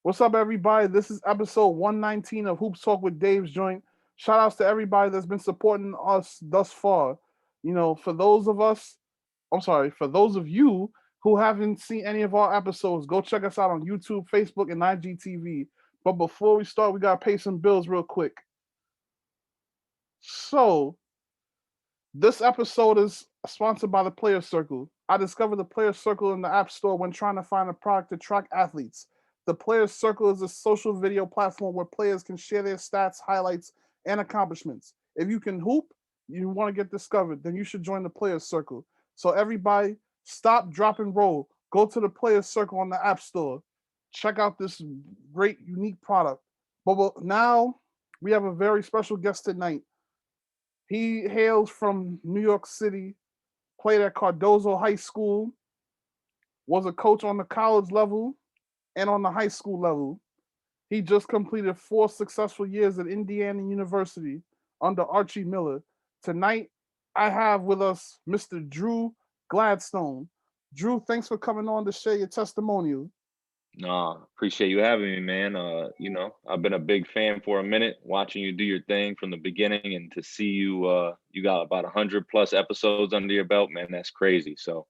What's up, everybody? This is episode 119 of Hoops Talk with Dave's Joint. Shout outs to everybody that's been supporting us thus far. For those of us, for those of you who haven't seen any of our episodes, go check us out on YouTube, Facebook, and IGTV. But before we start, we got to pay some bills real quick. So, this episode is sponsored by the Players Circle. I discovered the Players Circle in the App Store when trying to find a product to track athletes. The Players Circle is a social video platform where players can share their stats, highlights, and accomplishments. If you can hoop, you want to get discovered, then you should join the Players Circle. So everybody, stop, drop, and roll. Go to the Players Circle on the App Store. Check out this great, unique product. But now we have a very special guest tonight. He hails from New York City, played at Cardozo High School, was a coach on the college level and on the high school level. He just completed 4 successful years at Indiana University under Archie Miller. Tonight, I have with us Mr. Drew Gladstone. Drew, thanks for coming on to share your testimonial. No, appreciate you having me, man. I've been a big fan for a minute, watching you do your thing from the beginning, and to see you got about 100+ episodes under your belt, man, that's crazy. So,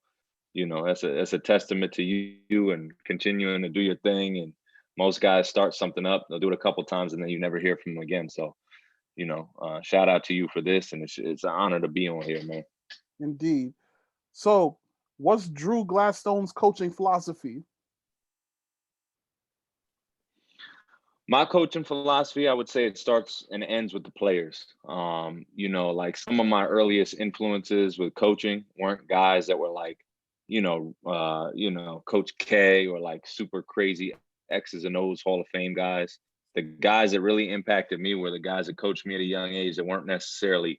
that's a testament to you and continuing to do your thing. And most guys start something up, they'll do it a couple times, and then you never hear from them again. So, shout out to you for this, and it's an honor to be on here, man. Indeed. So, what's Drew Gladstone's coaching philosophy? My coaching philosophy, I would say it starts and ends with the players. Like some of my earliest influences with coaching weren't guys that were like, Coach K or like super crazy X's and O's Hall of Fame guys. The guys that really impacted me were the guys that coached me at a young age that weren't necessarily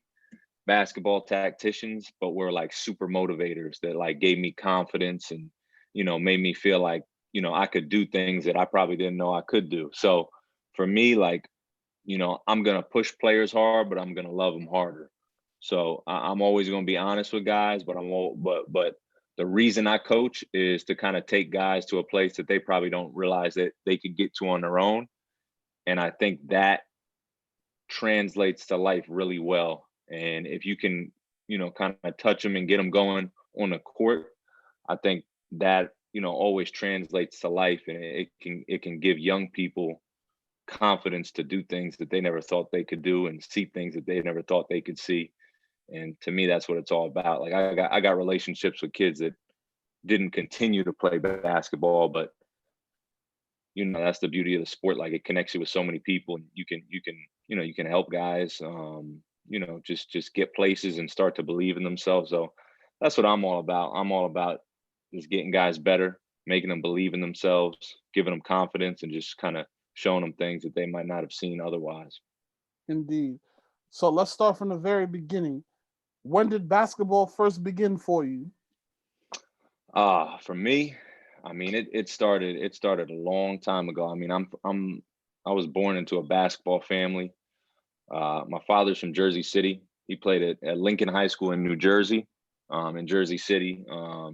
basketball tacticians, but were like super motivators that like gave me confidence and, made me feel like, I could do things that I probably didn't know I could do. So for me, like, I'm going to push players hard, but I'm going to love them harder. So I'm always going to be honest with guys, but but the reason I coach is to kind of take guys to a place that they probably don't realize that they could get to on their own. And I think that translates to life really well. And if you can, kind of touch them and get them going on the court, I think that, always translates to life, and it can give young people confidence to do things that they never thought they could do and see things that they never thought they could see. And to me, that's what it's all about. Like I got relationships with kids that didn't continue to play basketball, but that's the beauty of the sport. Like it connects you with so many people, and you can help guys, just get places and start to believe in themselves. So that's what I'm all about. I'm all about just getting guys better, making them believe in themselves, giving them confidence, and just kind of showing them things that they might not have seen otherwise. Indeed. So let's start from the very beginning. When did basketball first begin for you? For me, I mean, it started a long time ago. I mean, I was born into a basketball family. My father's from Jersey City. He played at Lincoln High School in New Jersey, in Jersey City.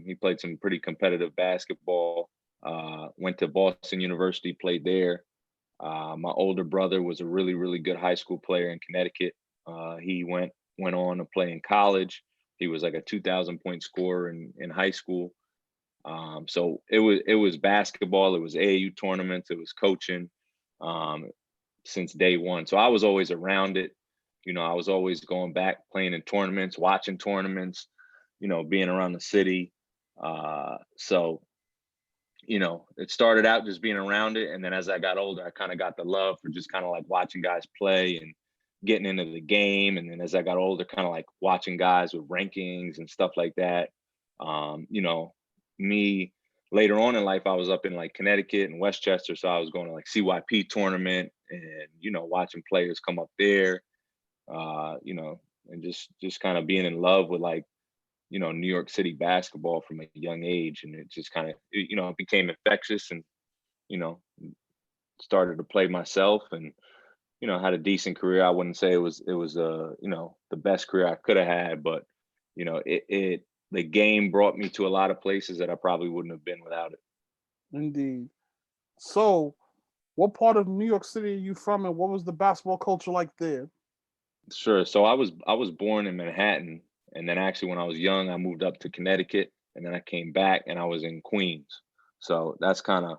He played some pretty competitive basketball. Went to Boston University, played there. My older brother was a really, really good high school player in Connecticut. He went on to play in college. He was like a 2,000 point scorer in high school. So it was basketball. It was AAU tournaments. It was coaching um, since day one. So I was always around it. I was always going back, playing in tournaments, watching tournaments. Being around the city. So it started out just being around it. And then as I got older, I kind of got the love for just kind of like watching guys play and getting into the game. And then as I got older, kind of like watching guys with rankings and stuff like that. Me later on in life, I was up in like Connecticut and Westchester. So I was going to like CYP tournament and, watching players come up there, and just kind of being in love with like, New York City basketball from a young age. And it just kind of, it became infectious and, you know, started to play myself and, had a decent career. I wouldn't say it was the best career I could have had, but, the game brought me to a lot of places that I probably wouldn't have been without it. Indeed. So, What part of New York City are you from, and what was the basketball culture like there? Sure. So I was born in Manhattan, and then actually when I was young, I moved up to Connecticut, and then I came back, and I was in Queens. So that's kind of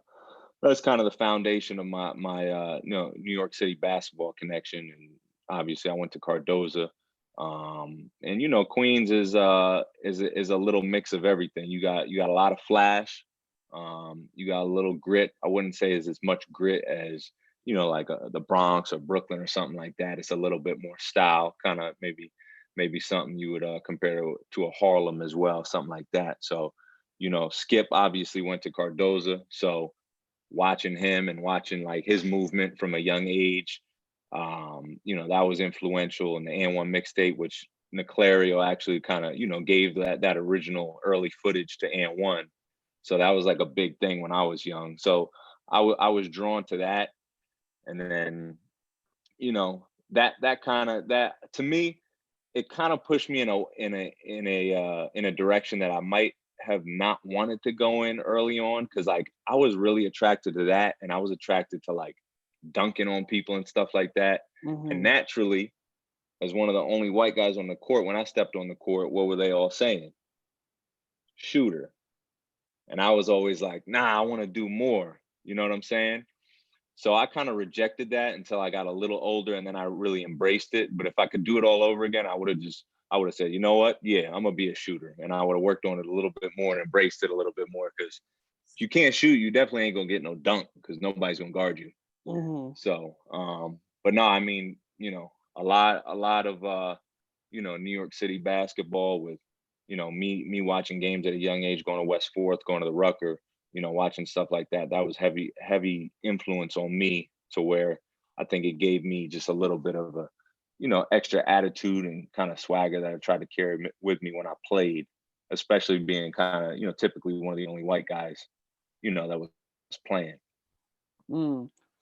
the foundation of my New York City basketball connection. And obviously, I went to Cardozo, and Queens is a little mix of everything. You got a lot of flash, you got a little grit. I wouldn't say it's as much grit as like the Bronx or Brooklyn or something like that. It's a little bit more style, kind of maybe something you would compare to a Harlem as well, something like that. So Skip obviously went to Cardozo, so watching him and watching like his movement from a young age, that was influential in the N1 mixtape, which Naclerio actually kind of gave that original early footage to N1. So that was like a big thing when I was young. So I was drawn to that, and then that to me, it kind of pushed me in a direction that I might have not wanted to go in early on, because like I was really attracted to that, and I was attracted to like dunking on people and stuff like that. And naturally, as one of the only white guys on the court, when I stepped on the court, what were they all saying? Shooter. And I was always like, nah, I want to do more. You know what I'm saying? So I kind of rejected that until I got a little older, and then I really embraced it. But if I could do it all over again, I would have said, you know what? Yeah, I'm gonna be a shooter, and I would have worked on it a little bit more and embraced it a little bit more. Because if you can't shoot, you definitely ain't gonna get no dunk, because nobody's gonna guard you. So, but no, I mean, a lot of New York City basketball with, me watching games at a young age, going to West Fourth, going to the Rucker, watching stuff like that. That was heavy influence on me, to where I think it gave me just a little bit of a, extra attitude and kind of swagger that I tried to carry with me when I played, especially being kind of, typically one of the only white guys, that was playing.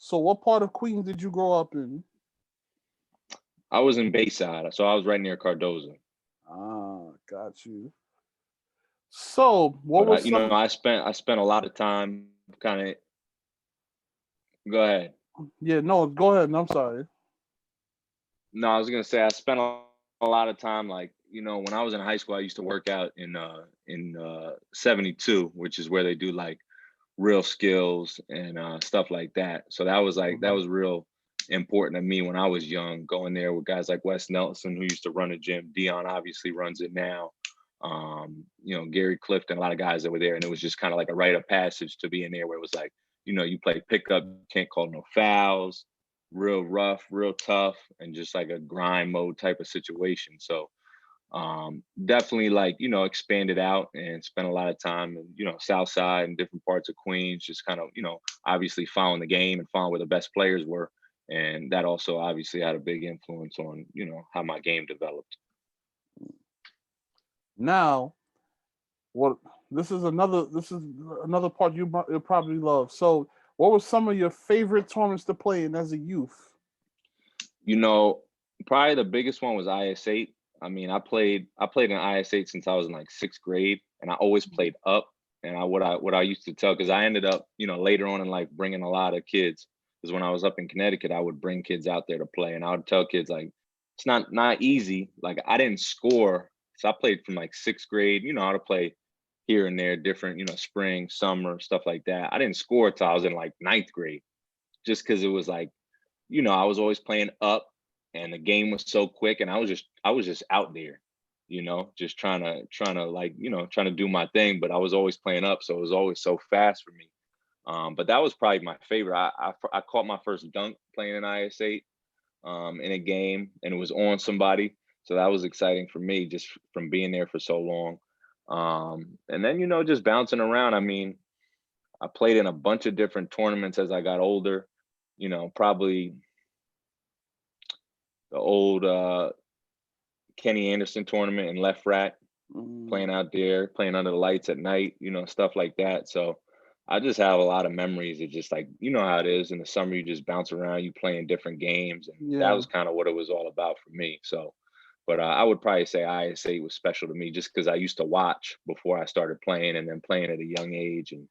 So what part of Queens did you grow up in? I was in Bayside, so I was right near Cardozo. Got you. So what But was some? I spent a lot of time kind of. Go ahead. Yeah, no, go ahead. I'm sorry. No, I was gonna say I spent a lot of time, like, when I was in high school, I used to work out in 72, which is where they do like real skills and stuff like that. So that was real important to me when I was young, going there with guys like Wes Nelson, who used to run a gym. Dion obviously runs it now. Gary Clifton, a lot of guys that were there, and it was just kind of like a rite of passage to be in there, where it was like, you play pickup, can't call no fouls, real rough, real tough, and just like a grind mode type of situation. So definitely, like, expanded out and spent a lot of time in, South Side and different parts of Queens, just kind of, obviously following the game and following where the best players were. And that also obviously had a big influence on, how my game developed. Now, what this is another part you'll probably love. So, what were some of your favorite tournaments to play in as a youth? Probably the biggest one was IS8. I mean, I played in IS8 since I was in like sixth grade, and I always played up. And what I used to tell, because I ended up, later on in life, bringing a lot of kids. Because when I was up in Connecticut, I would bring kids out there to play, and I would tell kids, like, it's not easy. Like, I didn't score, so I played from like sixth grade. How to play here and there, different, spring, summer, stuff like that. I didn't score till I was in like ninth grade, just because it was like, I was always playing up, and the game was so quick, and I was just out there, just trying to like, trying to do my thing, but I was always playing up, so it was always so fast for me. But that was probably my favorite. I caught my first dunk playing in IS8 in a game, and it was on somebody, so that was exciting for me, just from being there for so long. And then just bouncing around. I mean, I played in a bunch of different tournaments as I got older. Probably the old Kenny Anderson tournament in Left Rat, playing out there, playing under the lights at night, stuff like that. So I just have a lot of memories of just like, how it is in the summer, you just bounce around, you playing different games. And that was kind of what it was all about for me. So, but I would probably say IS8 was special to me, just because I used to watch before I started playing, and then playing at a young age, and,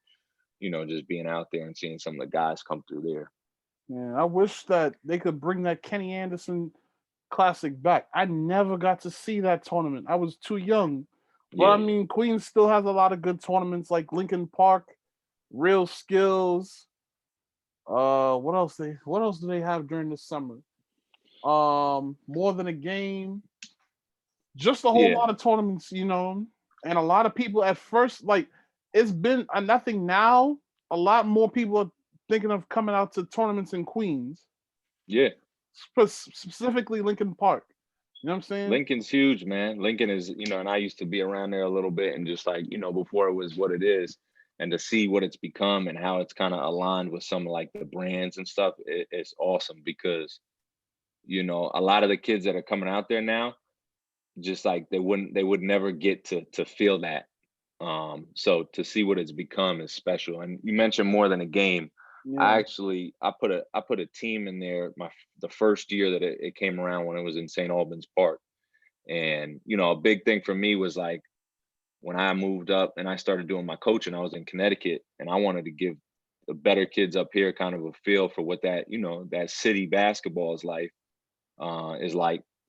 just being out there and seeing some of the guys come through there. Man, I wish that they could bring that Kenny Anderson Classic back. I never got to see that tournament. I was too young. But I Yeah, mean, Queens still has a lot of good tournaments like Lincoln Park, Real Skills. What else do they have during the summer? More Than a Game. Just a whole yeah, lot of tournaments, and a lot of people at first, like, it's been nothing now. A lot more people are thinking of coming out to tournaments in Queens, yeah. specifically Lincoln Park. You know what I'm saying? Lincoln's huge, man. Lincoln is, and I used to be around there a little bit, and just like, before it was what it is, and to see what it's become and how it's kind of aligned with some of like the brands and stuff, it's awesome because, a lot of the kids that are coming out there now, just like they would never get to feel that. So to see what it's become is special. And you mentioned More Than a Game. Yeah. I put a team in there the first year that it came around when it was in St. Albans Park. And, a big thing for me was like when I moved up and I started doing my coaching, I was in Connecticut and I wanted to give the better kids up here kind of a feel for what that city basketball is like.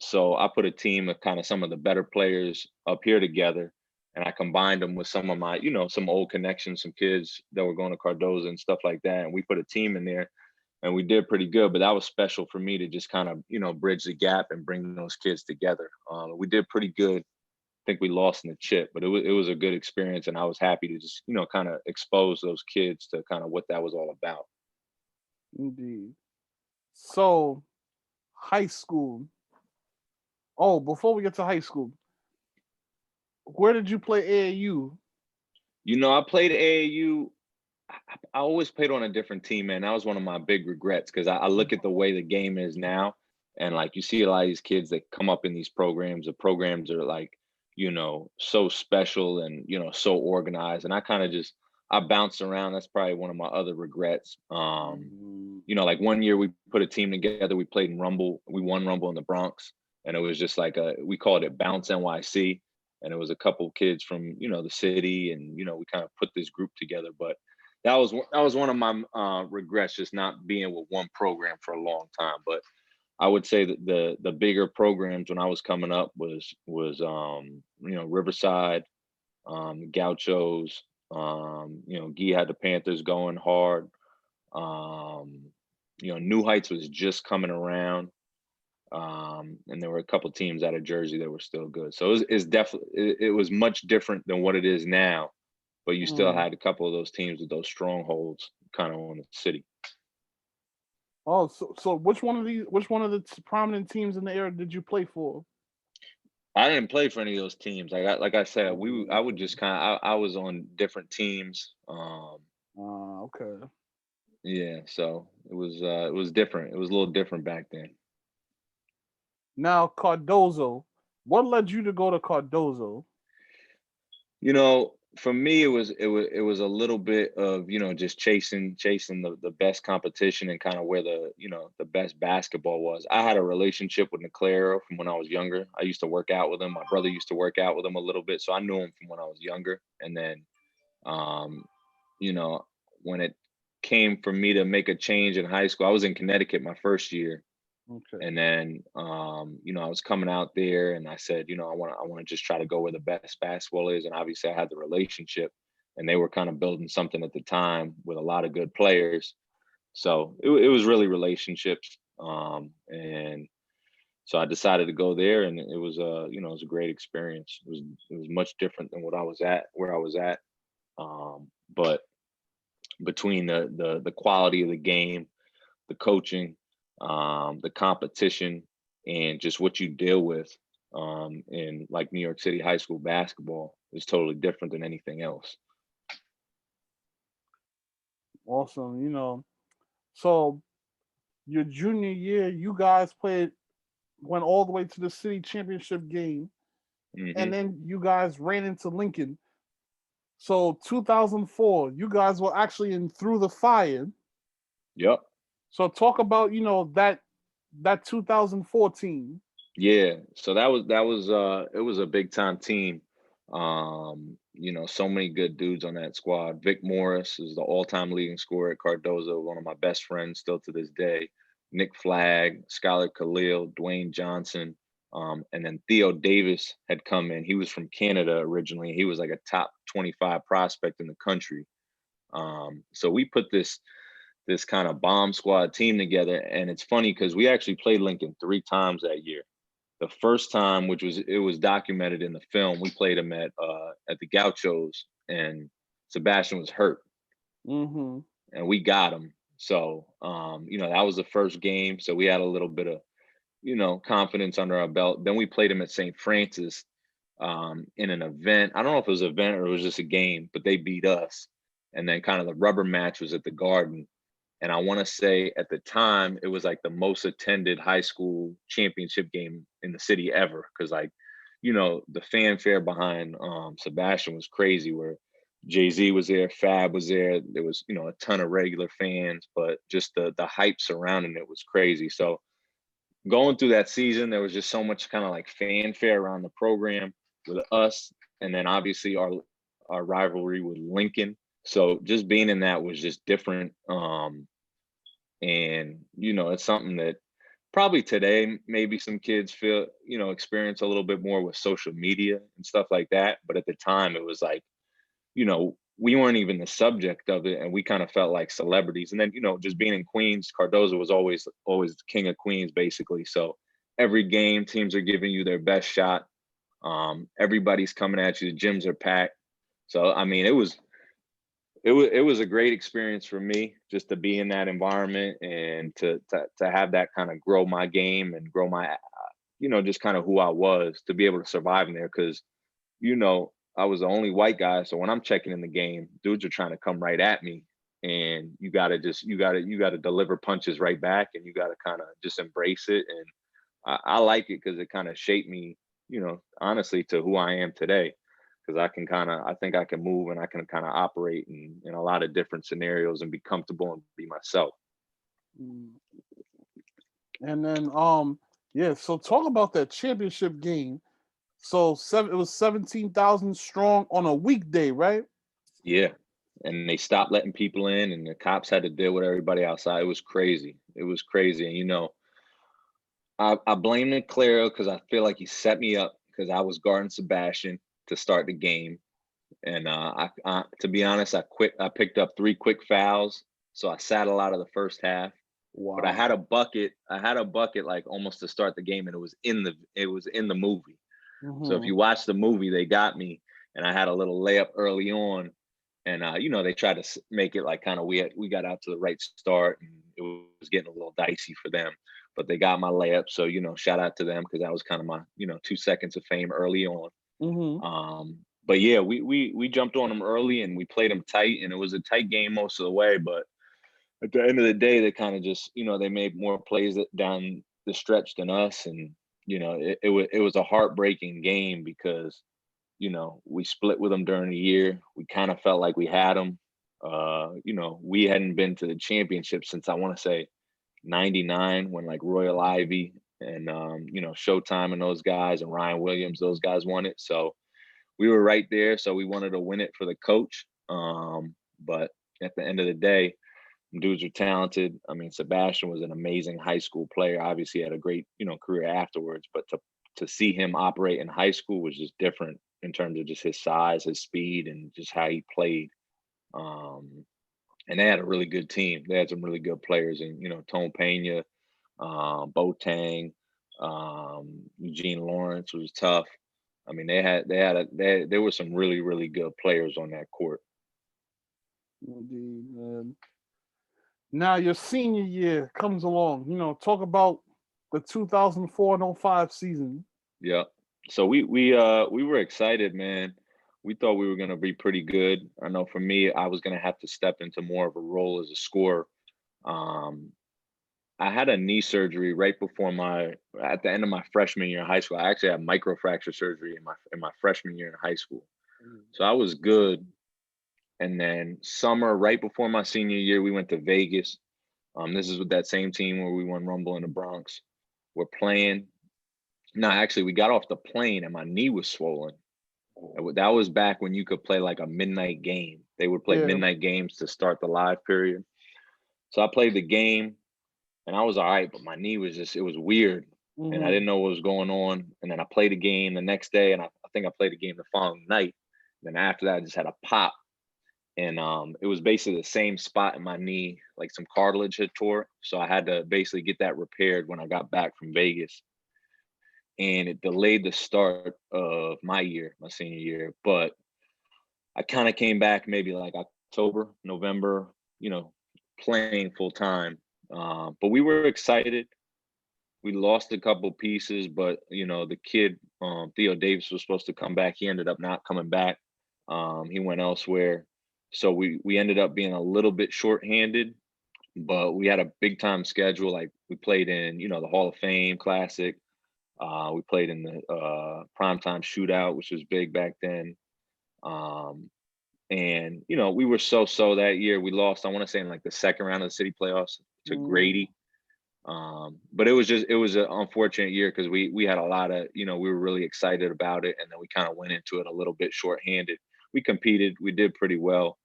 So I put a team of kind of some of the better players up here together, and I combined them with some of my, some old connections, some kids that were going to Cardozo and stuff like that. And we put a team in there and we did pretty good, but that was special for me to just kind of, bridge the gap and bring those kids together. We did pretty good. I think we lost in the chip, but it was a good experience. And I was happy to just, kind of expose those kids to kind of what that was all about. Indeed. So, high school. Oh, before we get to high school, where did you play AAU? I played AAU. I always played on a different team, man. That was one of my big regrets because I look at the way the game is now, and like you see a lot of these kids that come up in these programs. The programs are like, so special and so organized. And I bounced around. That's probably one of my other regrets. Like one year we put a team together. We played in Rumble. We won Rumble in the Bronx, and it was just like we called it Bounce NYC, and it was a couple kids from the city, and we kind of put this group together, but that was one of my regrets, just not being with one program for a long time. But I would say that the bigger programs when I was coming up was Riverside, Gauchos, Guy had the Panthers going hard. New Heights was just coming around. And there were a couple teams out of Jersey that were still good. So it's definitely it was much different than what it is now, but you still Mm. had a couple of those teams with those strongholds kind of on the city. Oh, so which one of the prominent teams in the area did you play for? I didn't play for any of those teams. Like I said, I would just Okay. I was on different teams. Okay. Yeah, so it was different. It was a little different back then. Now Cardozo. What led you to go to Cardozo? For me, it was a little bit of just chasing the best competition and kind of where the best basketball was. I had a relationship with Naclerio from when I was younger. I used to work out with him. My brother used to work out with him a little bit, so I knew him from when I was younger. And then, um, you know, when it came for me to make a change in high school, I was in Connecticut my first year, Okay. and then, I was coming out there and I said, I want to just try to go where the best basketball is. And obviously I had the relationship and they were kind of building something at the time with a lot of good players. So it was really relationships. And so I decided to go there and it was it was a great experience. It was much different than where I was at. But between the quality of the game, the coaching, the competition, and just what you deal with in like New York City high school basketball is totally different than anything else. Awesome. So your junior year, you guys went all the way to the city championship game, and Hmm. then you guys ran into Lincoln. So 2004, you guys were actually in Through the Fire. Yep. So talk about that 2014. Yeah. So that was it was a big time team. so many good dudes on that squad. Vic Morris is the all-time leading scorer at Cardozo, one of my best friends still to this day. Nick Flagg, Skylar Khalil, Dwayne Johnson, and then Theo Davis had come in. He was from Canada originally. He was like a top 25 prospect in the country. So we put this kind of bomb squad team together, and it's funny because we actually played Lincoln 3 times that year. The first time, it was documented in the film, we played him at the Gauchos, and Sebastian was hurt, and we got him. So that was the first game. So we had a little bit of confidence under our belt. Then we played him at St. Francis in an event. I don't know if it was an event or it was just a game, but they beat us. And then kind of the rubber match was at the Garden. And I want to say at the time, it was like the most attended high school championship game in the city ever. Cause the fanfare behind Sebastian was crazy, where Jay-Z was there, Fab was there. There was, a ton of regular fans, but just the hype surrounding it was crazy. So going through that season, there was just so much kind of like fanfare around the program with us. And then obviously our rivalry with Lincoln. So just being in that was just different. And it's something that probably today, maybe some kids feel, experience a little bit more with social media and stuff like that. But at the time it was like, we weren't even the subject of it, and we kind of felt like celebrities. And then, just being in Queens, Cardozo was always the king of Queens, basically. So every game, teams are giving you their best shot. Everybody's coming at you. The gyms are packed. So, I mean, it was a great experience for me just to be in that environment and to have that kind of grow my game and grow my, just kind of who I was, to be able to survive in there. Cause, I was the only white guy. So when I'm checking in the game, dudes are trying to come right at me, and you got to deliver punches right back, and you got to kind of just embrace it. And I like it because it kind of shaped me, honestly, to who I am today. Because I think I can move, and I can kind of operate in a lot of different scenarios and be comfortable and be myself. And then, so talk about that championship game. So it was 17,000 strong on a weekday, right? Yeah. And they stopped letting people in, and the cops had to deal with everybody outside. It was crazy. And, I blame Naclerio because I feel like he set me up, because I was guarding Sebastian to start the game. And I to be honest, I picked up 3 quick fouls. So I sat a lot of the first half. Wow. But I had a bucket like almost to start the game, and it was in the movie. So if you watch the movie, they got me, and I had a little layup early on, and they tried to make it like kind of we got out to the right start, and it was getting a little dicey for them, but they got my layup. So shout out to them, because that was kind of my 2 seconds of fame early on. But yeah, we jumped on them early, and we played them tight, and it was a tight game most of the way. But at the end of the day, they kind of just they made more plays down the stretch than us, and it was a heartbreaking game because, we split with them during the year. We kind of felt like we had them. We hadn't been to the championship since, I want to say, 99, when like Royal Ivy and, Showtime and those guys and Ryan Williams, those guys won it. So we were right there. So we wanted to win it for the coach. But at the end of the day, dudes are talented. I mean, Sebastian was an amazing high school player. Obviously, had a great, career afterwards. But to see him operate in high school was just different in terms of just his size, his speed, and just how he played. And they had a really good team. They had some really good players, and Tone Pena, Boateng, Eugene Lawrence was tough. I mean, there were some really, really good players on that court. Indeed, man. Now your senior year comes along. Talk about the 2004 and 05 season. Yeah. So we were excited, man. We thought we were going to be pretty good. I know for me, I was going to have to step into more of a role as a scorer. I had a knee surgery right before at the end of my freshman year in high school. I actually had microfracture surgery in my freshman year in high school. So I was good. And then summer, right before my senior year, we went to Vegas. This is with that same team where we won Rumble in the Bronx. We're playing. No, actually, we got off the plane and my knee was swollen. That was back when you could play like a midnight game. They would play Yeah. midnight games to start the live period. So I played the game and I was all right, but my knee was it was weird. And I didn't know what was going on. And then I played a game the next day, and I think I played a game the following night. And then after that, I just had a pop. And it was basically the same spot in my knee, like some cartilage had tore. So I had to basically get that repaired when I got back from Vegas. And it delayed the start of my senior year. But I kind of came back maybe like October, November, playing full time. But we were excited. We lost a couple pieces, but the kid, Theo Davis, was supposed to come back. He ended up not coming back. He went elsewhere. So we ended up being a little bit shorthanded, but we had a big time schedule. Like we played in, the Hall of Fame Classic. We played in the primetime shootout, which was big back then. And we were so that year. We lost, I want to say, in like the second round of the city playoffs to Grady. But it was an unfortunate year because we had a lot of, we were really excited about it, and then we kind of went into it a little bit shorthanded. We competed, we did pretty well.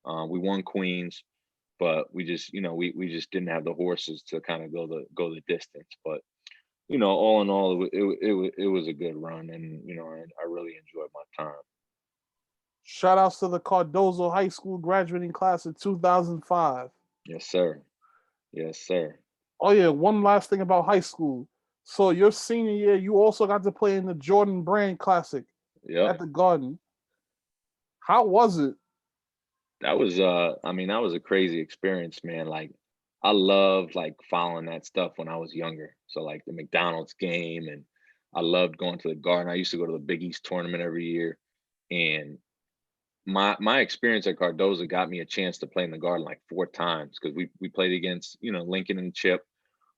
We won Queens, but we just, we just didn't have the horses to kind of go the distance. But all in all, it was a good run, and I really enjoyed my time. Shout outs to the Cardozo High School graduating class of 2005. Yes, sir. Yes, sir. Oh yeah, one last thing about high school. So your senior year, you also got to play in the Jordan Brand Classic at the Garden. How was it? That was that was a crazy experience, man. Like I loved like following that stuff when I was younger. So like the McDonald's game, and I loved going to the Garden. I used to go to the Big East tournament every year. And my experience at Cardozo got me a chance to play in the Garden like 4 times because we played against, Lincoln and Chip.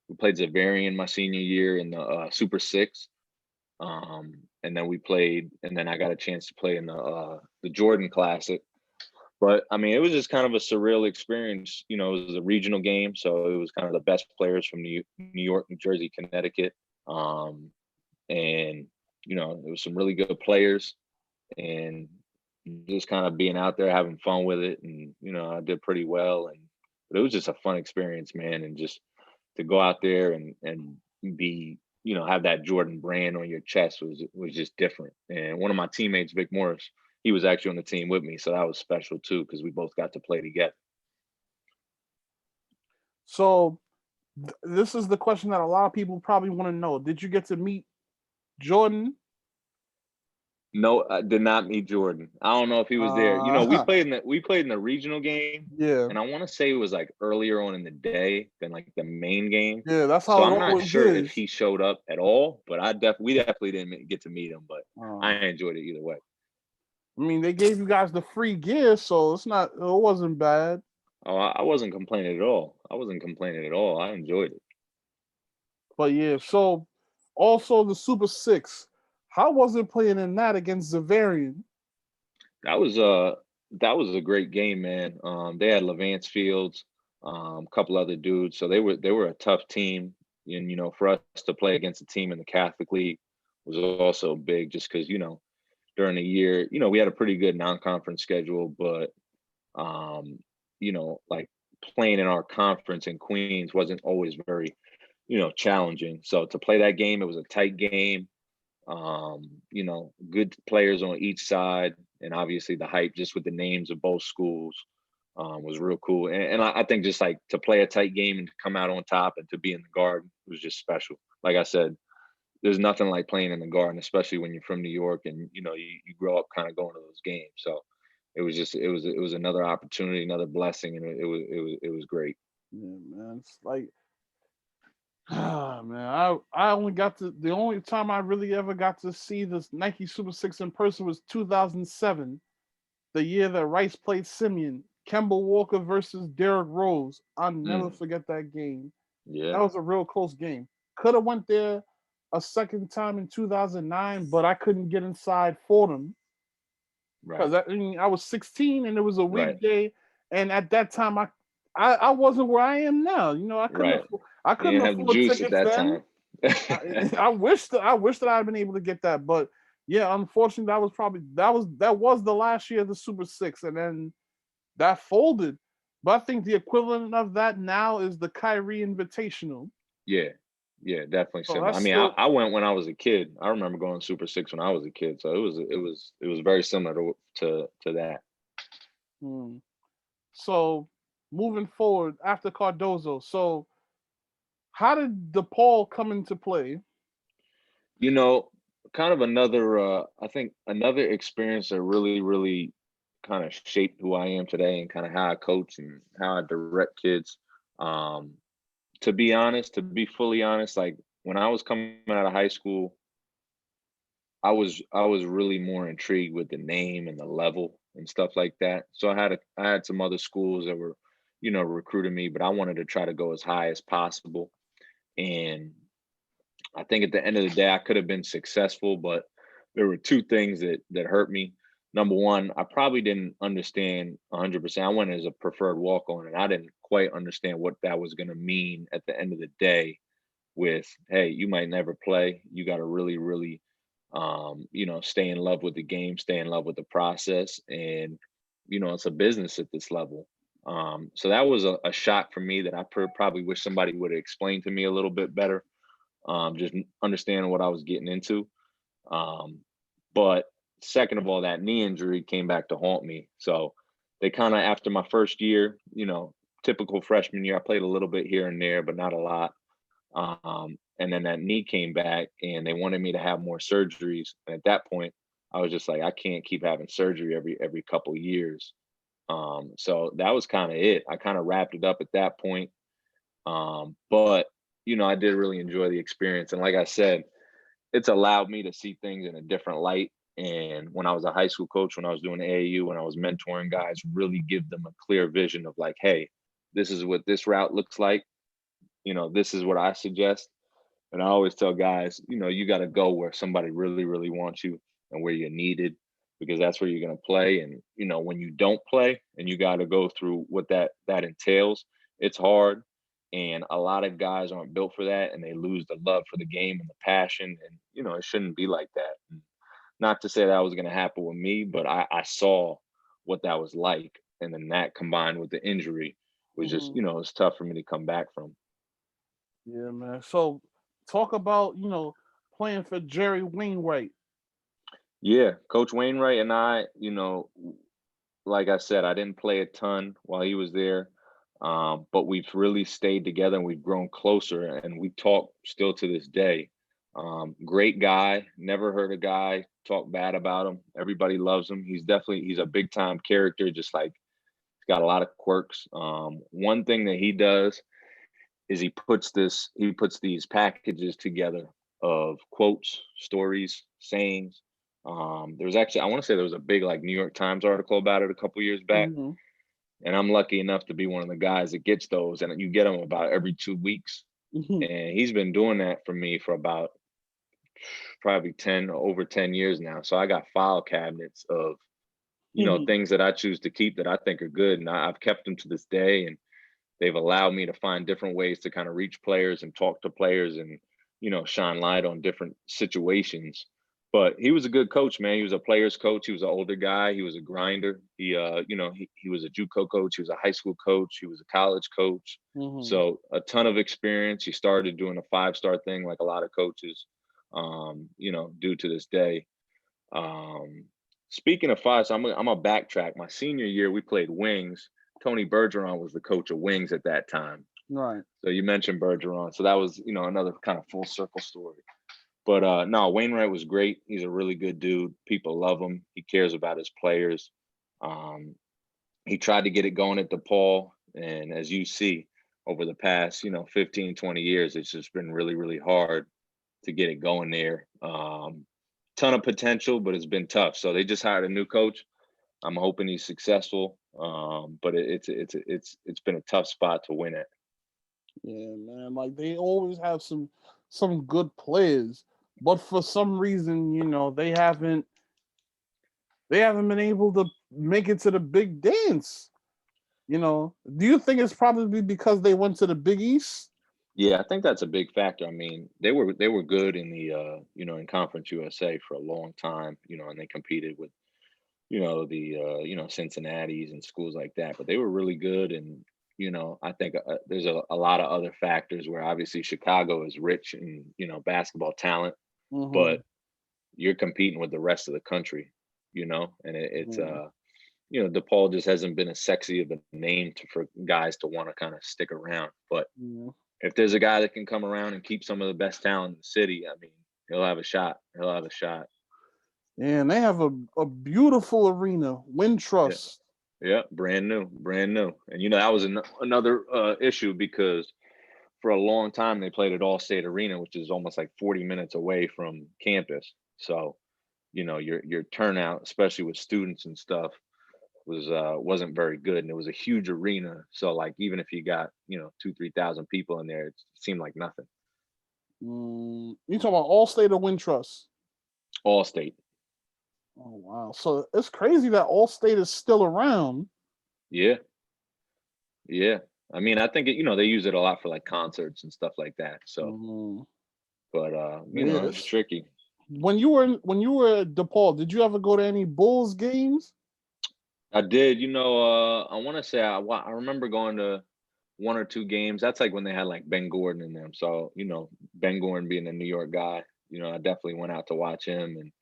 We played Zavarian my senior year in the Super Six. And then I got a chance to play in the Jordan Classic. But I mean, it was just kind of a surreal experience. It was a regional game, so it was kind of the best players from New York, New Jersey, Connecticut. And there was some really good players, and just kind of being out there having fun with it. And I did pretty well, but it was just a fun experience, man. And just to go out there and be, have that Jordan brand on your chest was just different. And one of my teammates, Vic Morris, he was actually on the team with me, so that was special too because we both got to play together. So this is the question that a lot of people probably want to know. Did you get to meet Jordan? No, I did not meet Jordan. I don't know if he was there. We played in the regional game. Yeah. And I want to say it was like earlier on in the day than like the main game. Yeah, that's how. So I'm not sure if he showed up at all, but we definitely didn't get to meet him. But I enjoyed it either way. I mean, they gave you guys the free gear, so it wasn't bad. Oh, I wasn't complaining at all. I enjoyed it. But yeah, so also the Super Six. How was it playing in that against Zavarian? That was a great game, man. They had Levance Fields, a couple other dudes, so they were a tough team. And for us to play against a team in the Catholic League was also big, just because during the year, we had a pretty good non-conference schedule, but like playing in our conference in Queens wasn't always very, challenging. So to play that game, it was a tight game. Good players on each side, and obviously the hype just with the names of both schools was real cool. And I think just like to play a tight game and to come out on top and to be in the Garden was just special. Like I said, there's nothing like playing in the Garden, especially when you're from New York and you grow up kind of going to those games. So it was another opportunity, another blessing, and it was great. Yeah, man. It's like, man, I only the only time I really ever got to see this Nike Super Six in person was 2007, the year that Rice played Simeon. Kemba Walker versus Derrick Rose. I'll never forget that game. Yeah, that was a real close game. Could have went there a second time in 2009, but I couldn't get inside for them because I was 16 and it was a weekday, and at that time I wasn't where I am now. I couldn't afford tickets at that then. time. I wish that I'd been able to get that, but Yeah, unfortunately, that was the last year of the Super Six, and then that folded. But I think the equivalent of that now is the Kyrie Invitational. Yeah, yeah, definitely So similar. that's I mean, I, still I went when I was a kid. I remember going to Super Six when I was a kid, so it was very similar to that. hmm. So moving forward after Cardozo. So how did DePaul come into play? You know, kind of another I think another experience that really kind of shaped who I am today and kind of how I coach and how I direct kids. Um, to be honest, to be fully honest, like when I was coming out of high school, I was really more intrigued with the name and the level and stuff like that. So I had some other schools that were, recruiting me, but I wanted to try to go as high as possible. And I think at the end of the day, I could have been successful, but there were two things that hurt me. Number one, I probably didn't understand 100%. I went as a preferred walk on, and I didn't quite understand what that was going to mean at the end of the day. With hey, you might never play. You got to really, stay in love with the game, stay in love with the process, and it's a business at this level. So that was a shock for me that I probably wish somebody would have explained to me a little bit better, just understanding what I was getting into. Um, but second of all, that knee injury came back to haunt me. So they kind of, after my first year, typical freshman year, I played a little bit here and there, but not a lot. And then that knee came back and they wanted me to have more surgeries. And at that point, I was just like, I can't keep having surgery every couple years. So that was kind of it. I kind of wrapped it up at that point. But I did really enjoy the experience. And like I said, it's allowed me to see things in a different light. And when I was a high school coach, when I was doing AAU, when I was mentoring guys, really give them a clear vision of like, hey, this is what this route looks like. This is what I suggest. And I always tell guys, you got to go where somebody really wants you and where you're needed, because that's where you're going to play. And, when you don't play and you got to go through what that entails, it's hard. And a lot of guys aren't built for that, and they lose the love for the game and the passion. And, it shouldn't be like that. And not to say that was going to happen with me, but I saw what that was like. And then that combined with the injury was just, Mhm. it's tough for me to come back from. Yeah, man. So talk about, playing for Jerry Wainwright. Yeah, Coach Wainwright and I, like I said, I didn't play a ton while he was there, but we've really stayed together and we've grown closer, and we talk still to this day. Great guy. Never heard a guy talk bad about him. Everybody loves him. He's a big time character. Just like he's got a lot of quirks. One thing that he does is he puts these packages together of quotes, stories, sayings. There was actually, I want to say there was a big like New York Times article about it a couple years back, Hmm. and I'm lucky enough to be one of the guys that gets those, and you get them about every 2 weeks. Hmm. And he's been doing that for me for about probably over 10 years now. So I got file cabinets of Hmm. things that I choose to keep that I think are good, and I've kept them to this day. And they've allowed me to find different ways to kind of reach players and talk to players and shine light on different situations. But he was a good coach, man. He was a player's coach. He was an older guy. He was a grinder. He was a JUCO coach. He was a high school coach. He was a college coach. Hmm. So a ton of experience. He started doing a 5-star thing like a lot of coaches do to this day. um, Speaking of five, so I'm a backtrack. My senior year, we played wings. Tony Bergeron was the coach of wings at that time. Right. So you mentioned Bergeron, so that was another kind of full circle story. But no, Wainwright was great. He's a really good dude. People love him. He cares about his players. Um, he tried to get it going at DePaul, and as you see, over the past 15, 20 years, it's just been really hard to get it going there. Ton of potential, but it's been tough. So they just hired a new coach. I'm hoping he's successful. But it's been a tough spot to win at. Yeah, man. Like they always have some good players, but for some reason, they haven't been able to make it to the big dance. Do you think it's probably because they went to the Big East? Yeah, I think that's a big factor. I mean, they were good in the in Conference USA for a long time, and they competed with the Cincinnati's and schools like that, but they were really good. And I think there's a lot of other factors where obviously Chicago is rich in basketball talent, Mm-hmm. but you're competing with the rest of the country, and it's Mm-hmm. DePaul just hasn't been as sexy of a name for guys to want to kind of stick around. But Yeah. if there's a guy that can come around and keep some of the best talent in the city, I mean, he'll have a shot. He'll have a shot. And they have a beautiful arena, Yeah. Wintrust. Yeah, brand new, brand new. And that was another issue because for a long time they played at All-State Arena, which is almost like 40 minutes away from campus. So, your turnout, especially with students and stuff, wasn't very good. And it was a huge arena. So like even if you got, 2,000-3,000 people in there, it seemed like nothing. You talking about Allstate or Wintrust? All-State. Oh wow! So it's crazy that Allstate is still around. Yeah. Yeah. I mean, I think they use it a lot for like concerts and stuff like that. So, Mm, but it's yes. tricky. When you were at DePaul, did you ever go to any Bulls games? I did, I want to say I remember going to one or two games. That's like when they had like Ben Gordon in them. So, Ben Gordon being a New York guy, I definitely went out to watch him. And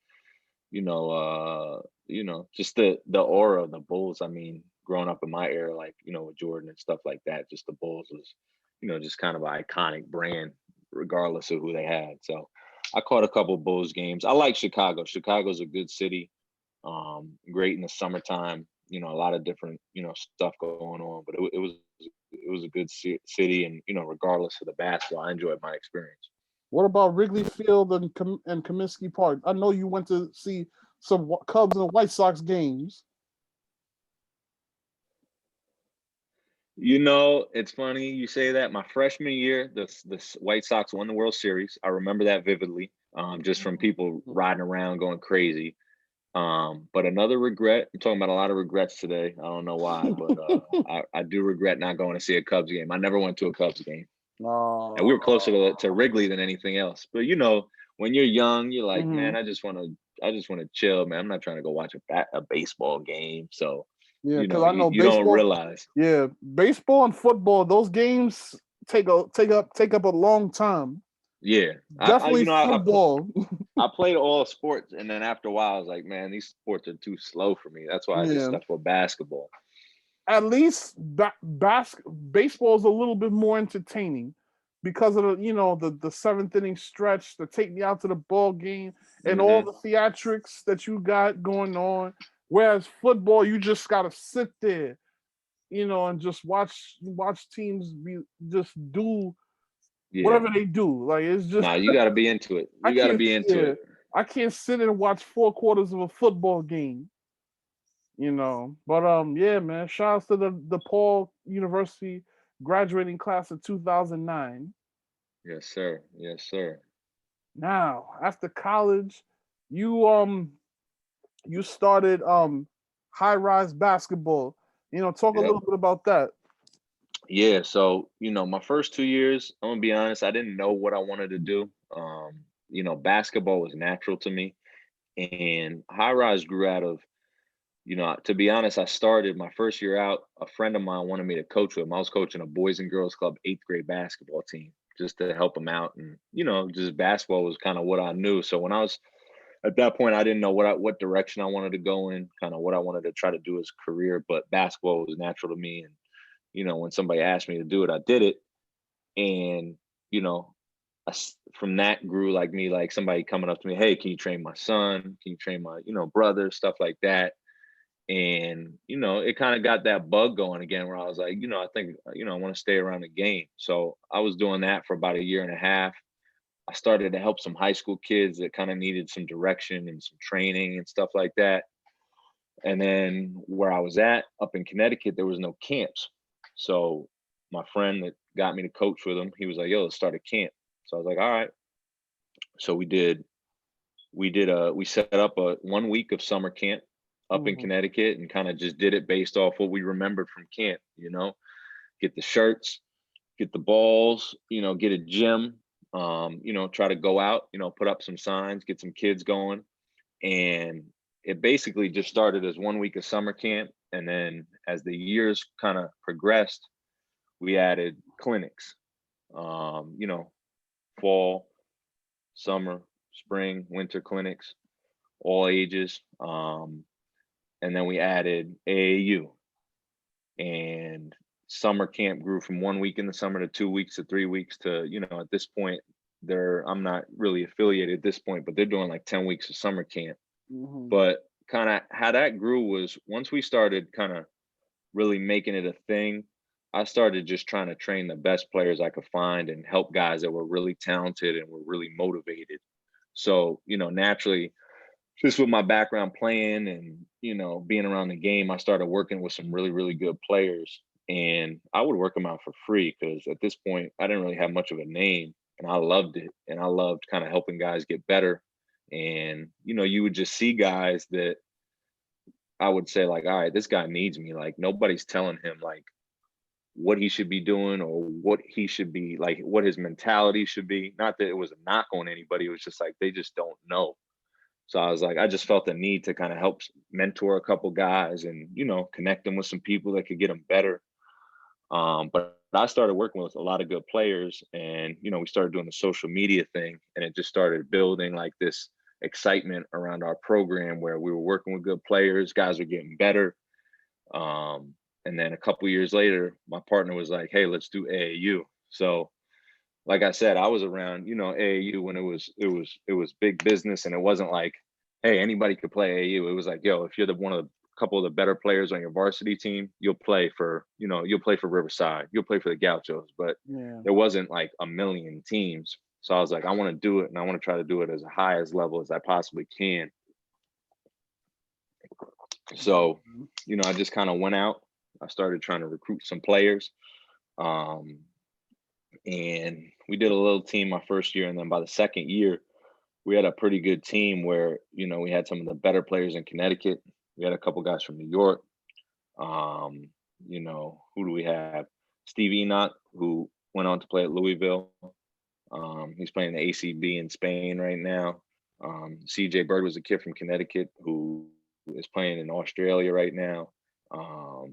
just the aura of the Bulls. I mean, growing up in my era, like, with Jordan and stuff like that, just the Bulls was, just kind of an iconic brand, regardless of who they had. So I caught a couple of Bulls games. I like Chicago. Chicago's a good city. Great in the summertime, a lot of different, stuff going on, but it was a good city. And, regardless of the basketball, I enjoyed my experience. What about Wrigley Field and Comiskey Park? I know you went to see some Cubs and White Sox games. It's funny you say that. My freshman year, the White Sox won the World Series. I remember that vividly, just from people riding around going crazy. But another regret. I'm talking about a lot of regrets today. I don't know why, but I do regret not going to see a Cubs game. I never went to a Cubs game, and we were closer to Wrigley than anything else. But when you're young, you're like, man, Mhm. I just want to chill, man. I'm not trying to go watch a baseball game. So, Yeah, because I know you don't baseball. realize. Yeah, baseball and football. Those games take up a long time. Yeah, I Definitely you know football. I played all sports, and then after a while, I was like, man, these sports are too slow for me. That's why I just Yeah, stuck with basketball. at least baseball is a little bit more entertaining because of the seventh inning stretch to take me out to the ball game and all Hmm. the theatrics that you got going on. Whereas football, you just gotta sit there, and just watch teams just do Yeah. whatever they do. Like it's just Nah, you got to be into it. I You got to can't be into yeah it. I can't sit and watch 4 quarters of a football game. But yeah, man. Shout outs to the DePaul University graduating class of 2009. Yes, sir. Yes, sir. Now, after college, you you started high rise basketball. Talk a Yep. little bit about that. Yeah. So, my first 2 years, I'm gonna be honest, I didn't know what I wanted to do. Basketball was natural to me, and high rise grew out of. To be honest, I started my first year out. A friend of mine wanted me to coach with him. I was coaching a boys and girls club 8th grade basketball team just to help him out, and just basketball was kind of what I knew. So when I was at that point, I didn't know what direction I wanted to go in, kind of what I wanted to try to do as a career. But basketball was natural to me, and when somebody asked me to do it, I did it, and you know, from that grew like me, like somebody coming up to me, hey, can you train my son? Can you train my brother? Stuff like that. And it kind of got that bug going again, where I was like, I think I want to stay around the game. So I was doing that for about a year and a half. I started to help some high school kids that kind of needed some direction and some training and stuff like that. And then where I was at up in Connecticut, there was no camps. So my friend that got me to coach with him, he was like, yo, let's start a camp. So I was like, all right. So we set up a 1 week of summer camp up in Mhm. Connecticut and kind of just did it based off what we remembered from camp, get the shirts, get the balls, get a gym, try to go out, put up some signs, get some kids going. And it basically just started as 1 week of summer camp. And then as the years kind of progressed, we added clinics, fall, summer, spring, winter clinics, all ages. And then we added AAU. And summer camp grew from 1 week in the summer to 2 weeks to 3 weeks to, at this point, I'm not really affiliated at this point, but they're doing like 10 weeks of summer camp. Mm-hmm. But kind of how that grew was once we started kind of really making it a thing, I started just trying to train the best players I could find and help guys that were really talented and were really motivated. So, naturally, just with my background playing and, being around the game, I started working with some really, really good players. And I would work them out for free because at this point, I didn't really have much of a name and I loved it. And I loved kind of helping guys get better. And, you would just see guys that I would say, like, all right, this guy needs me. Like, nobody's telling him, like, what he should be doing or what he should be, like, what his mentality should be. Not that it was a knock on anybody. It was just like, they just don't know. So I was like, I just felt the need to kind of help mentor a couple guys and, connect them with some people that could get them better. But I started working with a lot of good players and, we started doing the social media thing and it just started building like this excitement around our program where we were working with good players, guys were getting better. And then a couple years later, my partner was like, hey, let's do AAU. So like I said, I was around, AAU when it was big business and it wasn't like, hey, anybody could play AAU. It was like, yo, if you're one of the couple of the better players on your varsity team, you'll play for Riverside, you'll play for the Gauchos, but there wasn't like a million teams. So I was like, I want to do it and I want to try to do it as high as level as I possibly can. So, I just kind of went out. I started trying to recruit some players. And we did a little team my first year. And then by the second year, we had a pretty good team where, we had some of the better players in Connecticut. We had a couple guys from New York. Who do we have? Steve Enoch, who went on to play at Louisville. He's playing the ACB in Spain right now. CJ Bird was a kid from Connecticut who is playing in Australia right now. A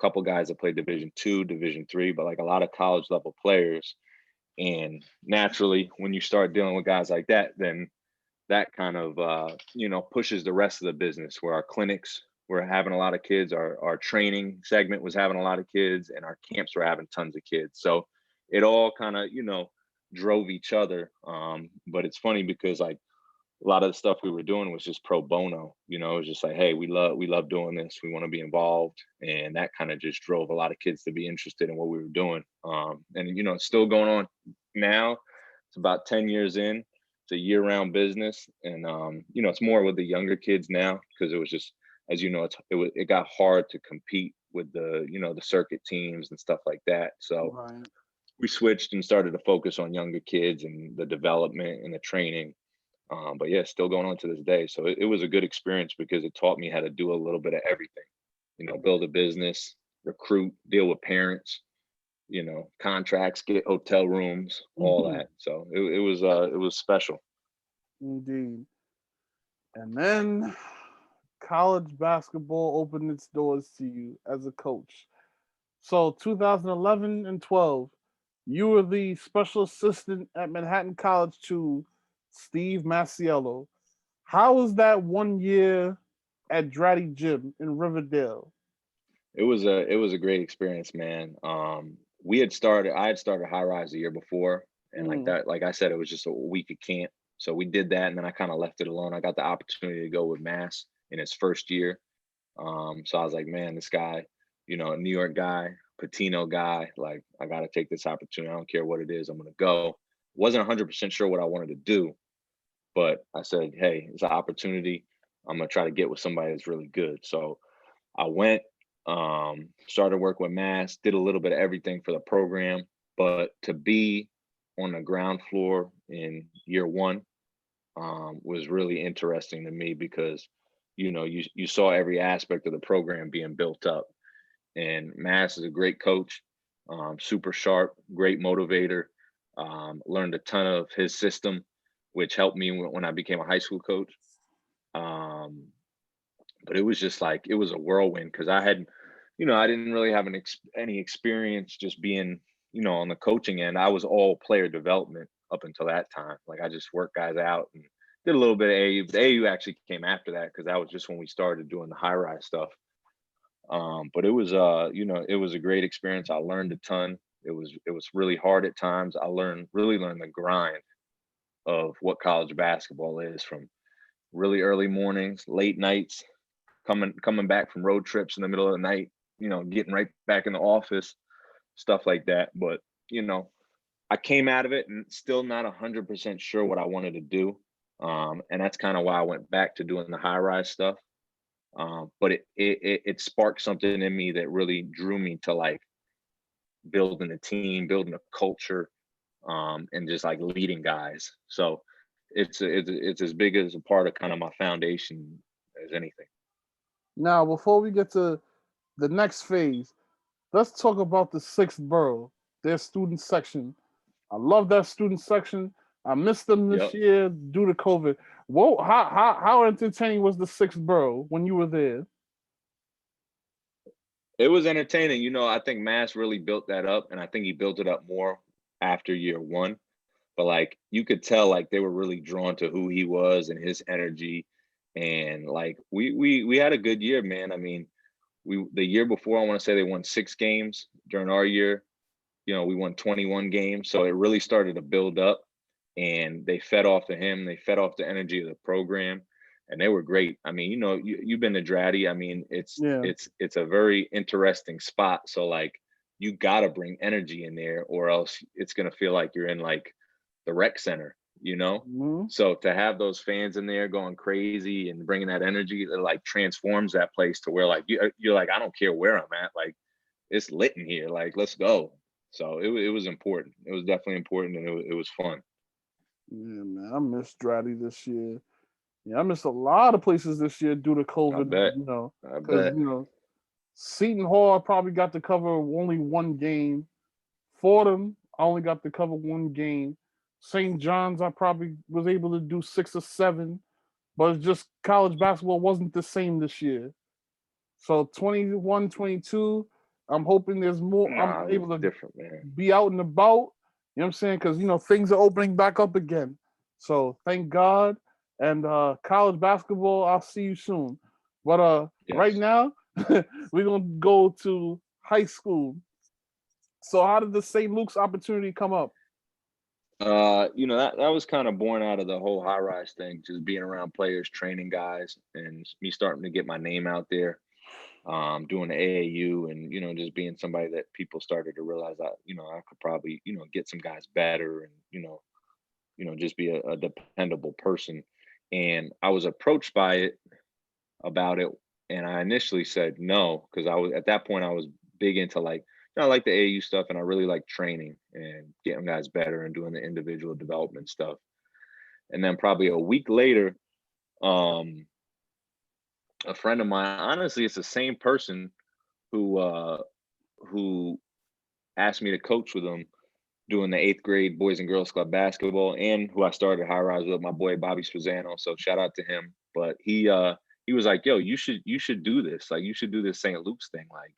couple guys that play Division II, Division III, but like a lot of college level players. And naturally, when you start dealing with guys like that, then that kind of, pushes the rest of the business where our clinics were having a lot of kids, our training segment was having a lot of kids, and our camps were having tons of kids. So it all kind of, drove each other. But it's funny because like a lot of the stuff we were doing was just pro bono, it was just like, hey, we love doing this. We want to be involved. And that kind of just drove a lot of kids to be interested in what we were doing. And, it's still going on now. It's about 10 years in. It's a year-round business. And, it's more with the younger kids now because it was just, as you know, it got hard to compete with the, the circuit teams and stuff like that. So we switched and started to focus on younger kids and the development and the training. But yeah, still going on to this day. So it was a good experience because it taught me how to do a little bit of everything, build a business, recruit, deal with parents, contracts, get hotel rooms, all that. So it was special. Indeed. And then college basketball opened its doors to you as a coach. So 2011 and 12, you were the special assistant at Manhattan College to Steve Masiello. How was that 1 year at Dratty Gym in Riverdale? It was a great experience, man. I had started High Rise the year before, and like I said, it was just a week of camp. So we did that, and then I kind of left it alone. I got the opportunity to go with Mass in his first year. So I was like, man, this guy, a New York guy, Patino guy, like I got to take this opportunity. I don't care what it is. I'm going to go. Wasn't 100% sure what I wanted to do, but I said, hey, it's an opportunity. I'm going to try to get with somebody that's really good. So I went, started working with Mass, did a little bit of everything for the program, but to be on the ground floor in year one was really interesting to me because, you saw every aspect of the program being built up. And Mass is a great coach. super sharp, great motivator. Learned a ton of his system, which helped me when I became a high school coach. But it was just like, it was a whirlwind because I didn't really have any experience just being, on the coaching end. I was all player development up until that time. Like I just worked guys out and did a little bit of AAU. The AAU actually came after that because that was just when we started doing the high rise stuff. But it was it was a great experience. I learned a ton. It was really hard at times. I really learned the grind of what college basketball is, from really early mornings, late nights, coming back from road trips in the middle of the night, getting right back in the office, stuff like that. But, I came out of it and still not 100% sure what I wanted to do. And that's kind of why I went back to doing the high rise stuff. But it sparked something in me that really drew me to like building a team, building a culture, and just like leading guys. So it's as big as a part of kind of my foundation as anything. Now, before we get to the next phase, let's talk about the sixth borough, their student section. I love that student section. I missed them this year due to COVID. Whoa, how entertaining was the sixth borough when you were there? It was entertaining. I think Mass really built that up, and I think he built it up more after year one. But like you could tell, like they were really drawn to who he was and his energy. And like we had a good year, man. I mean, the year before, I want to say they won 6 games. During our year, we won 21 games. So it really started to build up, and they fed off of him. They fed off the energy of the program, and they were great. I mean, you've been to Dratty. I mean, it's a very interesting spot. So like you got to bring energy in there, or else it's going to feel like you're in like the rec center, Mm-hmm. So to have those fans in there going crazy and bringing that energy, it like transforms that place to where like you're like, I don't care where I'm at, like it's lit in here, like let's go. So it was important. It was definitely important, and it was fun. Yeah, man, I missed Dratty this year. Yeah, I missed a lot of places this year due to I COVID. bet. I Because bet. Seton Hall I probably got to cover only one game. Fordham I only got to cover one game. St. John's I probably was able to do 6 or 7, but it's just college basketball wasn't the same this year. So 21, 22, I'm hoping there's more. I'm Nah, it was able to different, man. be out and about. You know what I'm saying? Because things are opening back up again. So thank God. And college basketball, I'll see you soon. But right Yes. now, we're gonna go to high school. So how did the St. Luke's opportunity come up? That was kind of born out of the whole high rise thing, just being around players, training guys, and me starting to get my name out there, doing the AAU, and just being somebody that people started to realize that I could probably get some guys better, and just be a dependable person. And I was approached about it, and I initially said no, because I was at that point I was big into like I like the AAU stuff, and I really like training and getting guys better and doing the individual development stuff. And then probably a week later, um, a friend of mine, honestly, it's the same person who asked me to coach with him doing the 8th grade Boys and Girls Club basketball, and who I started high rise with, my boy Bobby Spazzano. So shout out to him. But he was like, yo, you should do this. Like you should do this St. Luke's thing. Like,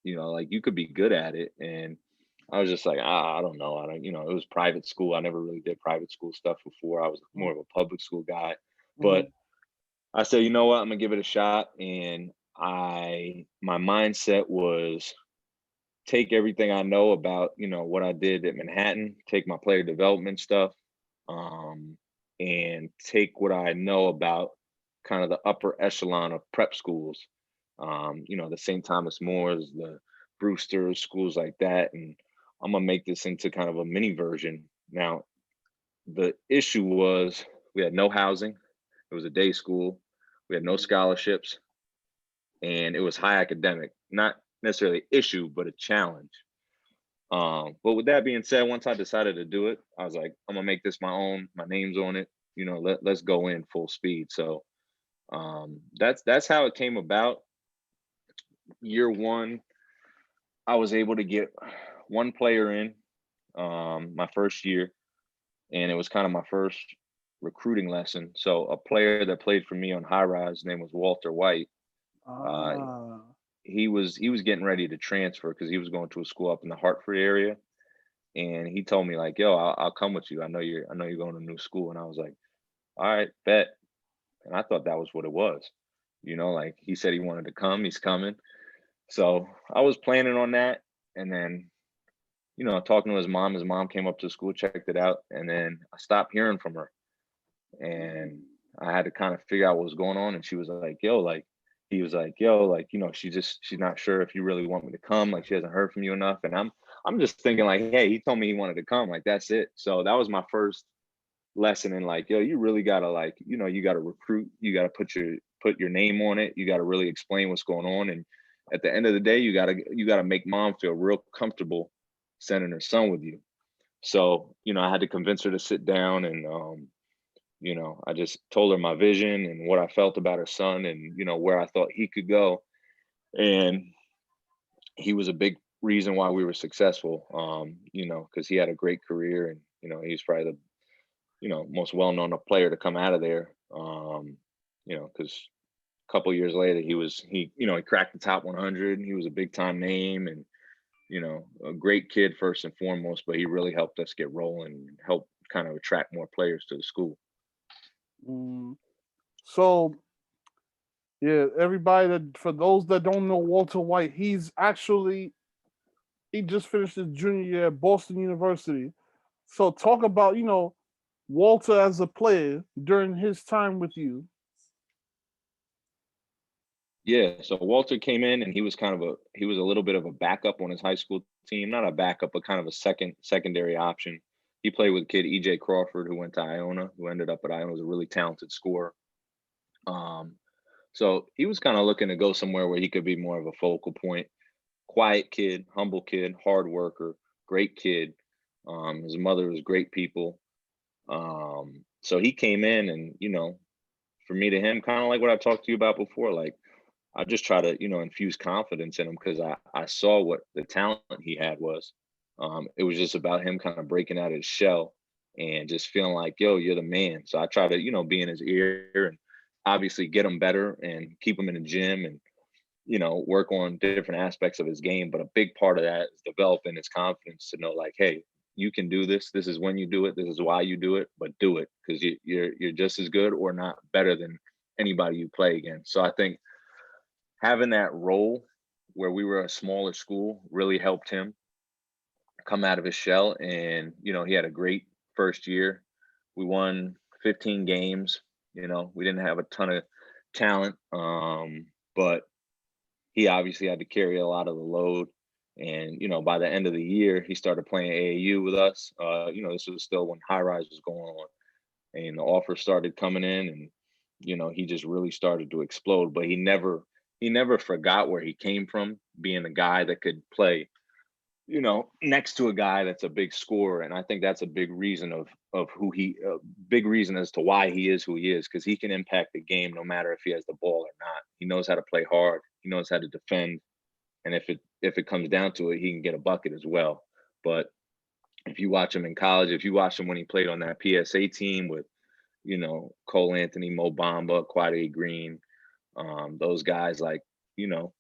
like you could be good at it. And I was just like, I don't know. I don't, it was private school. I never really did private school stuff before. I was more of a public school guy. But I said, you know what, I'm gonna give it a shot. And my mindset was take everything I know about, what I did at Manhattan, take my player development stuff, and take what I know about kind of the upper echelon of prep schools, the St. Thomas Moores, the Brewsters, schools like that. And I'm gonna make this into kind of a mini version. Now, the issue was we had no housing. It was a day school. We had no scholarships, and it was high academic. Not necessarily issue, but a challenge. But with that being said, once I decided to do it, I was like, I'm gonna make this my own. My name's on it. Let's go in full speed. So that's how it came about. Year one, I was able to get one player in my first year, and it was kind of my first recruiting lesson. So a player that played for me on high rise, his name was Walter Whyte. Uh, Ah, he was getting ready to transfer because he was going to a school up in the Hartford area, and he told me like, "Yo, I'll come with you. I know you're going to a new school." And I was like, "All right, bet." And I thought that was what it was. Like he said he wanted to come, he's coming. So I was planning on that, and then talking to his mom came up to the school, checked it out, and then I stopped hearing from her, and I had to kind of figure out what was going on. And she was like, "Yo, like," he was like, "Yo, like, she's not sure if you really want me to come. Like, she hasn't heard from you enough." And I'm just thinking like, "Hey, he told me he wanted to come. Like, that's it." So that was my first lesson in like, yo, you really gotta like, you gotta recruit, you gotta put your name on it, you gotta really explain what's going on. And at the end of the day, you gotta make mom feel real comfortable sending her son with you. So, I had to convince her to sit down, and I just told her my vision and what I felt about her son, and where I thought he could go. And he was a big reason why we were successful. Because he had a great career, and he's probably the most well-known player to come out of there. Because a couple years later, he cracked the top 100. He was a big-time name, and a great kid first and foremost. But he really helped us get rolling and help kind of attract more players to the school. mm. So yeah, everybody that for those that don't know Walter White, he just finished his junior year at Boston University. So talk about Walter as a player during his time with you. Yeah, so Walter came in, and he was a little bit of a backup on his high school team, not a backup, but kind of a secondary option. He played with kid EJ Crawford, who went to Iona, who ended up at Iona, was a really talented scorer. Um, so he was kind of looking to go somewhere where he could be more of a focal point. Quiet kid, humble kid, hard worker, great kid. His mother was great people. So he came in, and for me to him, kind of like what I talked to you about before, like I just try to, infuse confidence in him because I saw what the talent he had was. It was just about him kind of breaking out his shell and just feeling like, yo, you're the man. So I try to, be in his ear and obviously get him better and keep him in the gym and, work on different aspects of his game. But a big part of that is developing his confidence to know like, hey, you can do this. This is when you do it. This is why you do it, but do it because you're just as good or not better than anybody you play against. So I think having that role where we were a smaller school really helped him come out of his shell. And he had a great first year. We won 15 games. We didn't have a ton of talent, but he obviously had to carry a lot of the load. And by the end of the year, he started playing AAU with us. This was still when high rise was going on, and the offers started coming in, and he just really started to explode. But he never forgot where he came from, being a guy that could play next to a guy that's a big scorer. And I think that's a big reason of who big reason as to why he is who he is, because he can impact the game no matter if he has the ball or not. He knows how to play hard, he knows how to defend, and if it comes down to it, he can get a bucket as well. But if you watch him in college, if you watch him when he played on that PSA team with Cole Anthony, Mo Bamba, Quade Green, those guys, like, you know,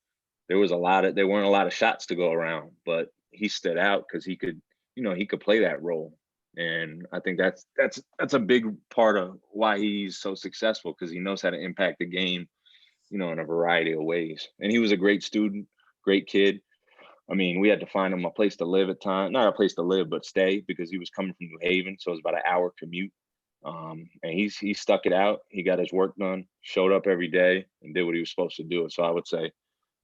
there weren't a lot of shots to go around, but he stood out because he could play that role. And I think that's a big part of why he's so successful, because he knows how to impact the game, in a variety of ways. And he was a great student, great kid. I mean, we had to find him a place to live at time, not a place to live, but stay, because he was coming from New Haven, so it was about an hour commute. And he stuck it out. He got his work done, showed up every day, and did what he was supposed to do. So I would say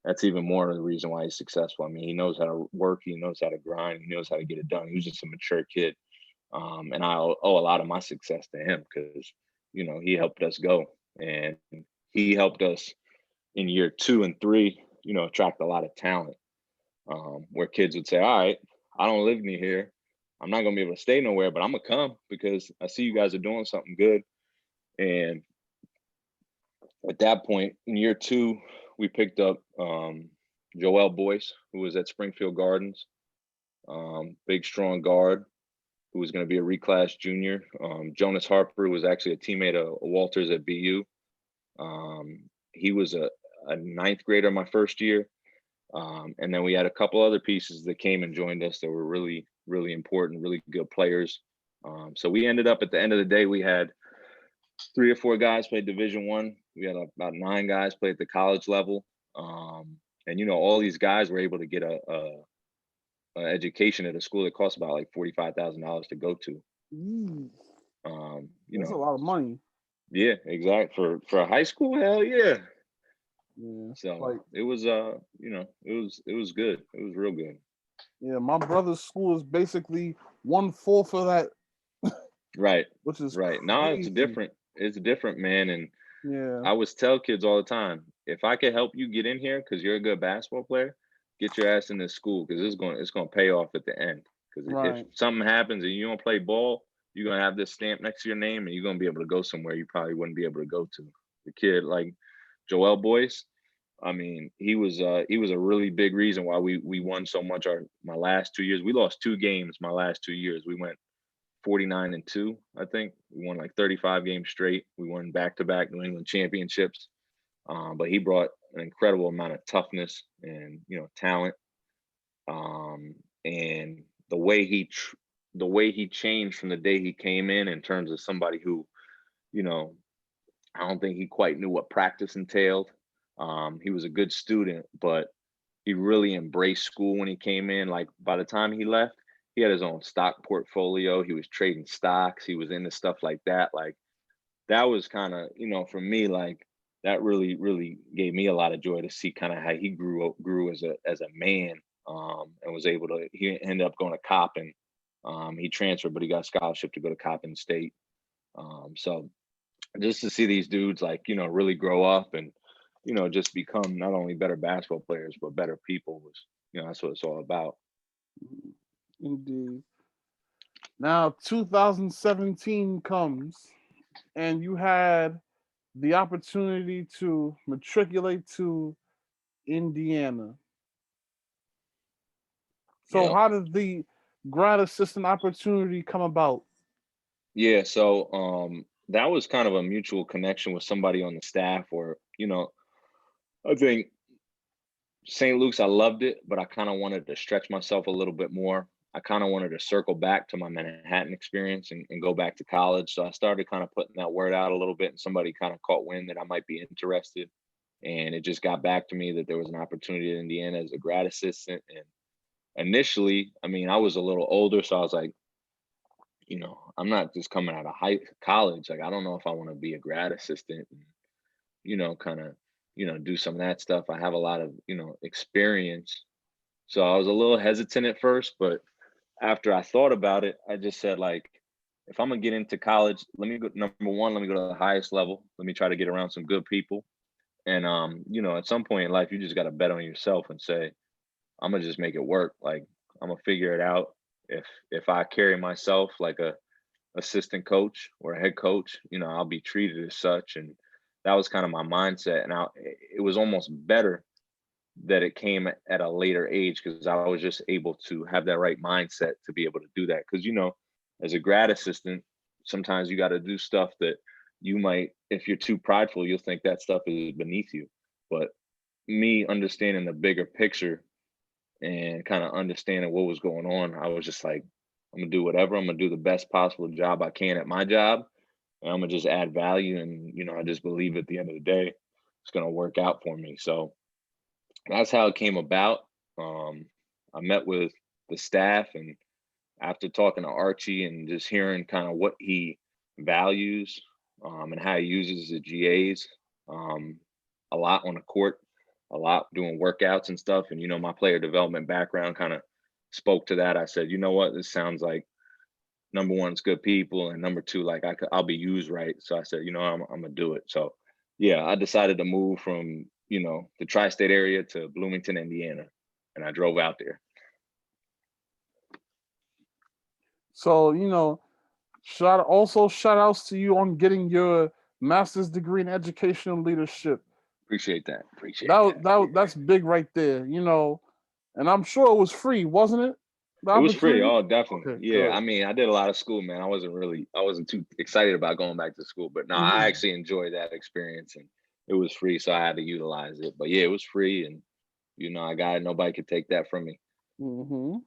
that's even more of the reason why he's successful. I mean, he knows how to work, he knows how to grind, he knows how to get it done. He was just a mature kid, and I owe a lot of my success to him because he helped us go, and he helped us in year 2 and 3, attract a lot of talent, where kids would say, all right, I don't live near here. I'm not going to be able to stay nowhere, but I'm going to come because I see you guys are doing something good. And at that point in year 2, we picked up Joel Boyce, who was at Springfield Gardens, big strong guard, who was going to be a reclass junior. Jonas Harper, who was actually a teammate of Walters at BU. He was a ninth grader my first year. And then we had a couple other pieces that came and joined us that were really, really important, really good players. So we ended up at the end of the day, we had 3 or 4 guys play Division I. We had about 9 guys play at the college level. And, you know, all these guys were able to get a education at a school that costs about like $45,000 to go to. You That's a lot of money. Yeah, exactly. For a high school, hell yeah. Yeah. So like, it was it was good. It was real good. Yeah, my brother's school is basically 1/4 of that. Right. Which is right. Now it's crazy. different, man. And Yeah. I always tell kids all the time, if I can help you get in here because you're a good basketball player, get your ass in this school because it's gonna pay off at the end. Because if Right. something happens and you don't play ball, you're gonna have this stamp next to your name and you're gonna be able to go somewhere you probably wouldn't be able to go to. The kid like Joel Boyce, I mean, he was a really big reason why we won so much my last 2 years. We lost 2 games my last 2 years. We went 49-2, I think. We won like 35 games straight. We won back-to-back New England championships. But he brought an incredible amount of toughness and, you know, talent. And the way he changed from the day he came in terms of somebody who, you know, I don't think he quite knew what practice entailed. He was a good student, but he really embraced school when he came in. Like by the time he left, he had his own stock portfolio. He was trading stocks. He was into stuff like that. Like that was kind of, you know, for me, like that really, really gave me a lot of joy to see kind of how he grew as a man, and was able to. He ended up going to Coppin. He transferred, but he got a scholarship to go to Coppin State. So just to see these dudes like, you know, really grow up and, you know, just become not only better basketball players but better people was, you know, that's what it's all about. Indeed. Now 2017 comes and you had the opportunity to matriculate to Indiana. So Yep. how did the grad assistant opportunity come about? Yeah, so that was kind of a mutual connection with somebody on the staff or, you know, I think St. Luke's, I loved it, but I kind of wanted to stretch myself a little bit more. I kind of wanted to circle back to my Manhattan experience and go back to college. So I started kind of putting that word out a little bit, and somebody kind of caught wind that I might be interested. And it just got back to me that there was an opportunity in Indiana as a grad assistant. And initially, I mean, I was a little older, so I was like, you know, I'm not just coming out of college. Like, I don't know if I want to be a grad assistant and, you know, kind of, you know, do some of that stuff. I have a lot of, you know, experience. So I was a little hesitant at first, but after I thought about it, I just said, like, if I'm gonna get into college, let me go number one, let me go to the highest level. Let me try to get around some good people. And you know, at some point in life, you just gotta bet on yourself and say, I'm gonna just make it work. Like I'm gonna figure it out. If I carry myself like a assistant coach or a head coach, you know, I'll be treated as such. And that was kind of my mindset. And it was almost better that it came at a later age because I was just able to have that right mindset to be able to do that. Because, you know, as a grad assistant, sometimes you got to do stuff that you might, if you're too prideful, you'll think that stuff is beneath you. But me understanding the bigger picture and kind of understanding what was going on, I was just like, I'm gonna do whatever. I'm gonna do the best possible job I can at my job, and I'm gonna just add value. And you know, I just believe at the end of the day, it's gonna work out for me. So that's how it came about. I met with the staff, and after talking to Archie and just hearing kind of what he values and how he uses the GAs, a lot on the court, a lot doing workouts and stuff. And you know, my player development background kind of spoke to that. I said, you know what, this sounds like number one, it's good people, and number two, like I'll be used right. So I said, you know, I'm gonna do it. So yeah, I decided to move from, you know, the tri-state area to Bloomington, Indiana, and I drove out there. So, you know, shout outs to you on getting your master's degree in educational leadership. Appreciate that. Appreciate that. That's big right there, you know. And I'm sure it was free, wasn't it? The It was free. opportunity? Oh, definitely. Okay, Yeah. good. I mean, I did a lot of school, man. I wasn't too excited about going back to school, but no, I Mhm. actually enjoyed that experience, and it was free, so I had to utilize it. But yeah, it was free, and I got it. Nobody could take that from me. Mhm.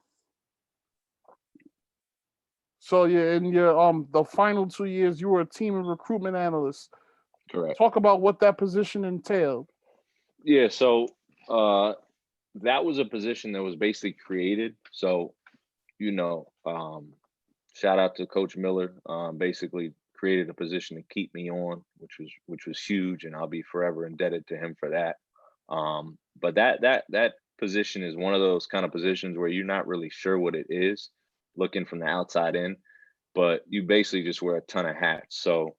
So yeah, in your the final 2 years, you were a team and recruitment analyst. Correct. Talk about what that position entailed. Yeah. So that was a position that was basically created. So you know, shout out to Coach Miller. Basically created a position to keep me on, which was huge, and I'll be forever indebted to him for that. But that position is one of those kind of positions where you're not really sure what it is, looking from the outside in, but you basically just wear a ton of hats. So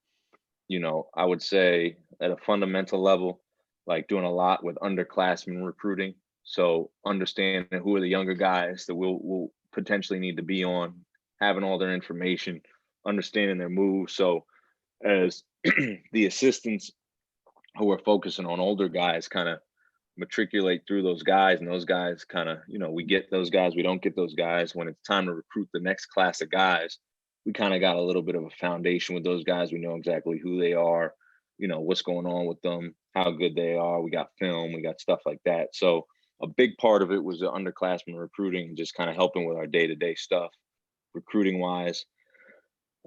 I would say at a fundamental level, like doing a lot with underclassmen recruiting. So understanding who are the younger guys that will potentially need to be on, having all their information, understanding their moves. So as the assistants who are focusing on older guys kind of matriculate through those guys, and those guys kind of, we get those guys, we don't get those guys. When it's time to recruit the next class of guys, we kind of got a little bit of a foundation with those guys. We know exactly who they are, what's going on with them, how good they are. We got film, we got stuff like that. So a big part of it was the underclassmen recruiting and just kind of helping with our day-to-day stuff, recruiting wise.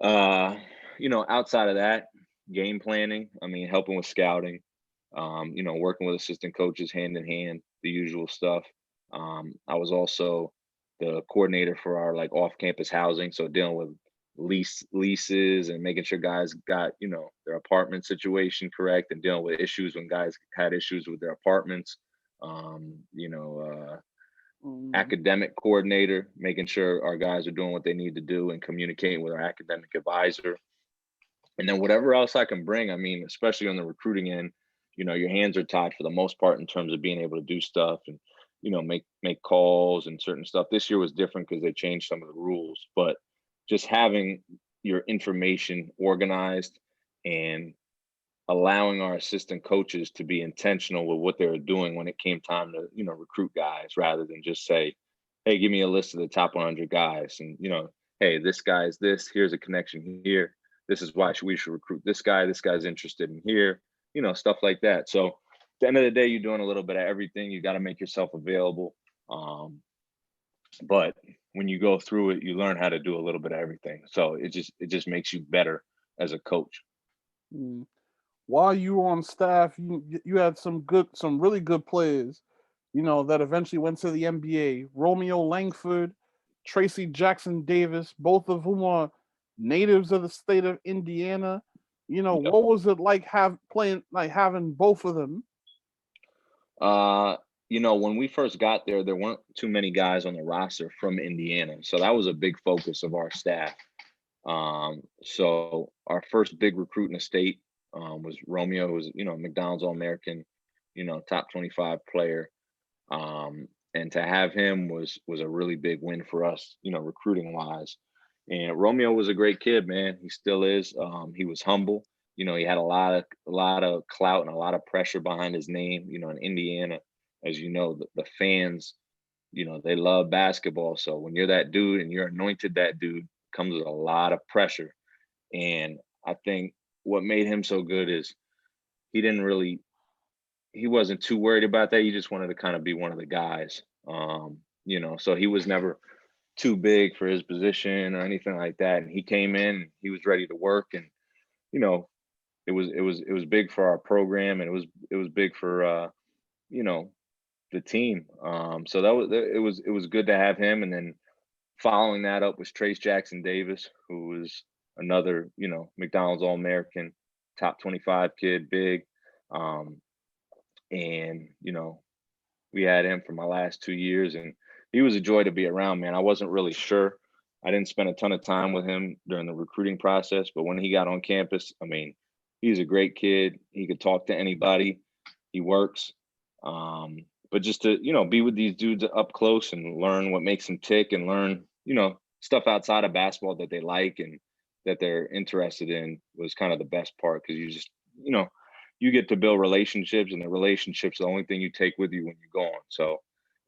Outside of that, game planning, I mean, helping with scouting, working with assistant coaches hand in hand, the usual stuff. I was also the coordinator for our like off-campus housing, so dealing with leases and making sure guys got their apartment situation correct, and dealing with issues when guys had issues with their apartments. Um, you know, uh, Mhm. Academic coordinator, making sure our guys are doing what they need to do and communicating with our academic advisor, and then whatever else I can bring. I mean, especially on the recruiting end, your hands are tied for the most part in terms of being able to do stuff and make calls and certain stuff. This year was different because they changed some of the rules, but just having your information organized and allowing our assistant coaches to be intentional with what they were doing when it came time to recruit guys, rather than just say, hey, give me a list of the top 100 guys, and hey, this guy's this, here's a connection here, this is why we should recruit this guy, this guy's interested in here, stuff like that. So at the end of the day, you're doing a little bit of everything. You got to make yourself available, but when you go through it, you learn how to do a little bit of everything. So it just makes you better as a coach. Mm. While you were on staff, you had some really good players, that eventually went to the NBA. Romeo Langford, Tracy Jackson Davis, both of whom are natives of the state of Indiana. Yep. What was it like having both of them? Uh, when we first got there weren't too many guys on the roster from Indiana. So that was a big focus of our staff. So our first big recruit in the state was Romeo, who was, McDonald's All-American, top 25 player. And to have him was a really big win for us, recruiting wise. And Romeo was a great kid, man. He still is. He was humble. He had a lot of clout and a lot of pressure behind his name. In Indiana, as you know, the fans, they love basketball. So when you're that dude and you're anointed that dude, comes with a lot of pressure. And I think what made him so good is he didn't really he wasn't too worried about that. He just wanted to kind of be one of the guys. So he was never too big for his position or anything like that. And he came in, he was ready to work, and you know, it was big for our program, and it was big for you know, the team. So it was good to have him. And then following that up was Trace Jackson Davis, who was another, McDonald's All American, top 25 kid, big. Um, and we had him for my last 2 years, and he was a joy to be around, man. I wasn't really sure. I didn't spend a ton of time with him during the recruiting process, but when he got on campus, I mean, he's a great kid. He could talk to anybody. He works. But just to, be with these dudes up close and learn what makes them tick, and learn, stuff outside of basketball that they like and that they're interested in, was kind of the best part, because you just, you get to build relationships, and the relationships are the only thing you take with you when you're gone. So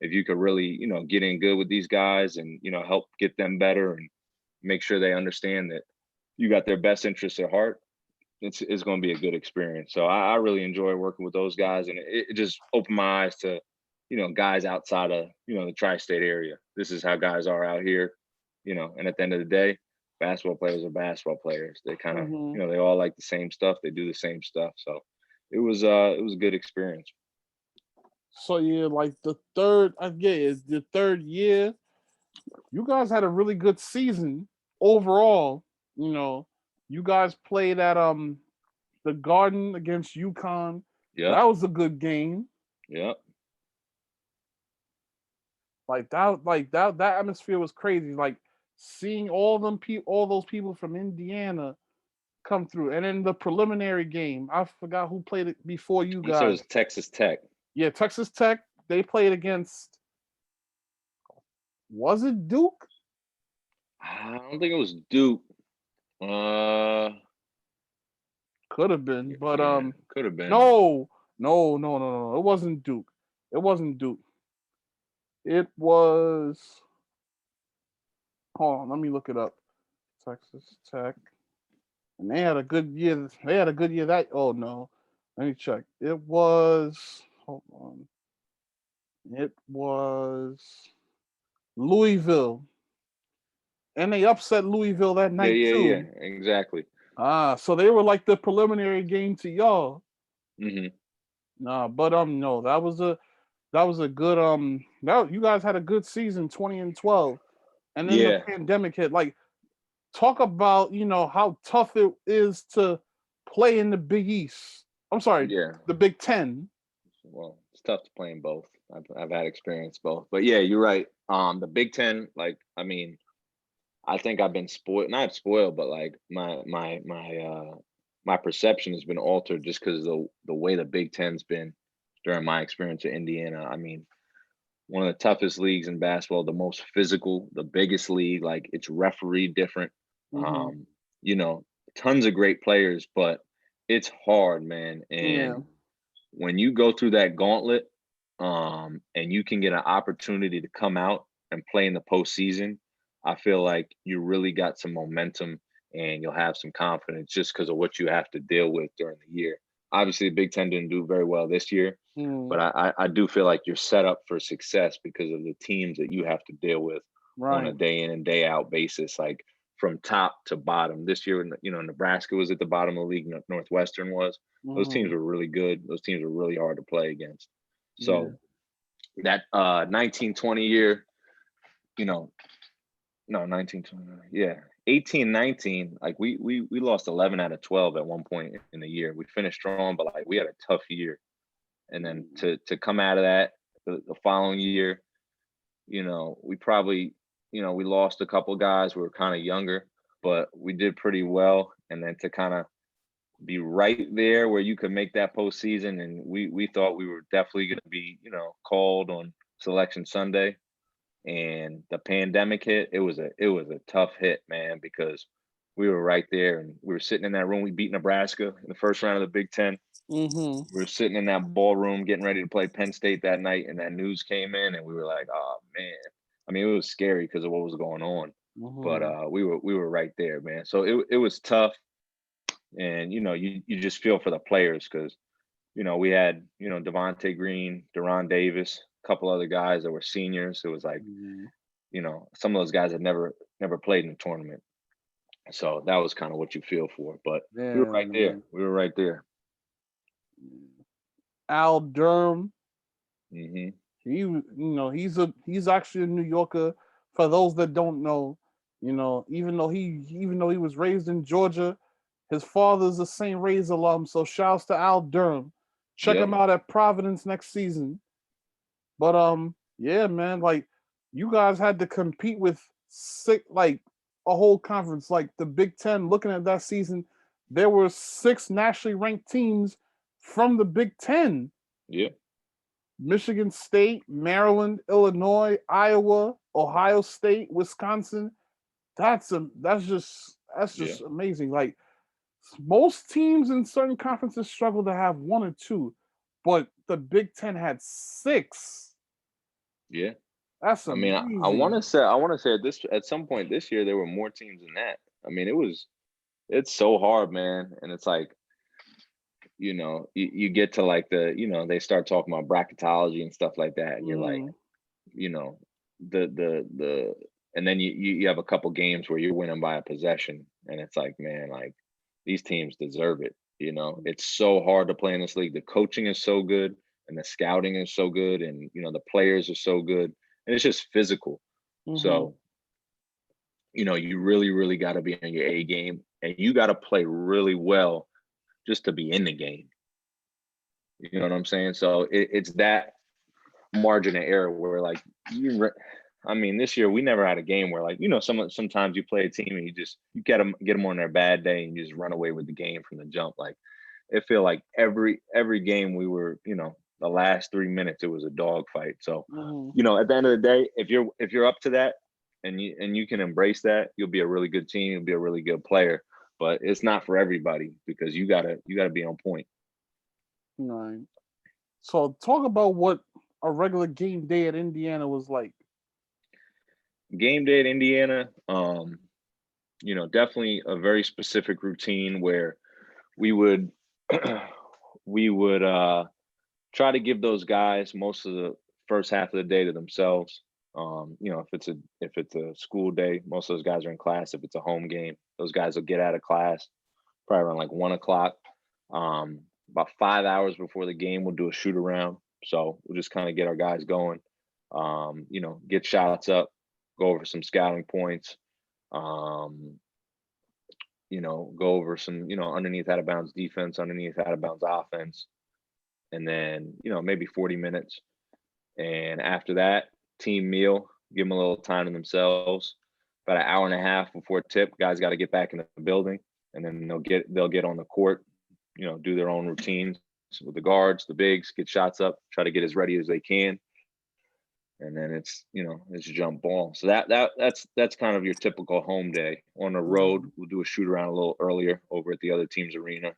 if you could really, get in good with these guys and, help get them better and make sure they understand that you got their best interests at heart, it's going to be a good experience. So I really enjoy working with those guys, and it just opened my eyes to, guys outside of, the tri-state area. This is how guys are out here, and at the end of the day, basketball players are basketball players. They kind of, they all like the same stuff. They do the same stuff. So it was a good experience. So yeah, like the third year. You guys had a really good season overall. You guys played at the Garden against UConn. Yeah. That was a good game. Yeah. That atmosphere was crazy. Like seeing all those people from Indiana come through. And in the preliminary game, I forgot who played it before you guys. So it was Texas Tech. Yeah, Texas Tech. They played against, was it Duke? I don't think it was Duke. Could have been, but could have been. No. It wasn't Duke. It was. Hold on, let me look it up. Texas Tech, and they had a good year. Oh no, let me check. It was. Hold on. It was Louisville, and they upset Louisville that night too. Yeah, exactly. So they were like the preliminary game to y'all. Mm-hmm. Nah, but no, that was a good you guys had a good season, 20-12, and then the pandemic hit. Like, talk about how tough it is to play in the Big East. I'm sorry, the Big Ten. Well, it's tough to play in both. I've had experience both, but yeah, you're right. The Big Ten, I think I've been spoiled. Not spoiled, but like my perception has been altered just because of the way the Big Ten's been during my experience at Indiana. I mean, one of the toughest leagues in basketball, the most physical, the biggest league. Like, it's referee different. Mm-hmm. Tons of great players, but it's hard, man. And when you go through that gauntlet, and you can get an opportunity to come out and play in the postseason, I feel like you really got some momentum and you'll have some confidence just because of what you have to deal with during the year. Obviously, the Big Ten didn't do very well this year, but I do feel like you're set up for success because of the teams that you have to deal with on a day in and day out basis, like from top to bottom. This year, Nebraska was at the bottom of the league. Northwestern was. Those teams were really good. Those teams were really hard to play against. So that 1920 year, 18-19, like we lost 11 out of 12 at one point in the year. We finished strong, but like we had a tough year. And then to come out of that the following year, we probably, we lost a couple guys who were kind of younger, but we did pretty well. And then to kind of be right there where you could make that postseason, and we thought we were definitely going to be, called on Selection Sunday. And the pandemic hit. It was a tough hit, man, because we were right there and we were sitting in that room. We beat Nebraska in the first round of the Big Ten. We were sitting in that ballroom getting ready to play Penn State that night, and that news came in, and we were like, "Oh man!" I mean, it was scary because of what was going on, but we were right there, man. So it was tough, and you just feel for the players because we had Devontae Green, Deron Davis, couple other guys that were seniors. It was like, some of those guys had never played in a tournament. So that was kind of what you feel for. But we were right there. We were right there. Al Durham. Mm-hmm. He's actually a New Yorker. For those that don't know, even though he was raised in Georgia, his father's a St. Ray's alum. So shouts to Al Durham. Check him out at Providence next season. But yeah, man, like you guys had to compete with a whole conference, like the Big Ten. Looking at that season, there were 6 nationally ranked teams from the Big Ten. Yeah. Michigan State, Maryland, Illinois, Iowa, Ohio State, Wisconsin. That's just amazing. Like Most teams in certain conferences struggle to have one or two, but the Big Ten had 6. Yeah. That's I mean, amazing. I want to say at some point this year there were more teams than that. I mean, it's so hard, man, and it's like, you get to like they start talking about bracketology and stuff like that, and you're like, you know, the and then you have a couple games where you're winning by a possession, and it's like, man, like these teams deserve it. It's so hard to play in this league. The coaching is so good, and the scouting is so good, and the players are so good, and it's just physical. So, you really, really got to be on your A game, and you got to play really well just to be in the game. You know what I'm saying? So it's that margin of error where, like, this year we never had a game where, like, sometimes you play a team and you get them on their bad day and you just run away with the game from the jump. Like, it feel like every game we were, the last 3 minutes it was a dog fight. So, at the end of the day, if you're up to that and you can embrace that, you'll be a really good team, you'll be a really good player. But it's not for everybody, because you gotta be on point. Right. So talk about what a regular game day at Indiana was like. Game day at Indiana, definitely a very specific routine where we would try to give those guys most of the first half of the day to themselves. If it's a school day, most of those guys are in class. If it's a home game, those guys will get out of class probably around like 1:00. About 5 hours before the game, we'll do a shoot around. So we'll just kind of get our guys going, get shots up, go over some scouting points, go over some, underneath out of bounds defense, underneath out of bounds offense. And then, maybe 40 minutes. And after that, team meal, give them a little time to themselves. About an hour and a half before tip, guys got to get back in the building, and then they'll get on the court, do their own routines with the guards, the bigs, get shots up, try to get as ready as they can. And then it's jump ball. So that's kind of your typical home day. On the road, we'll do a shoot around a little earlier over at the other team's arena.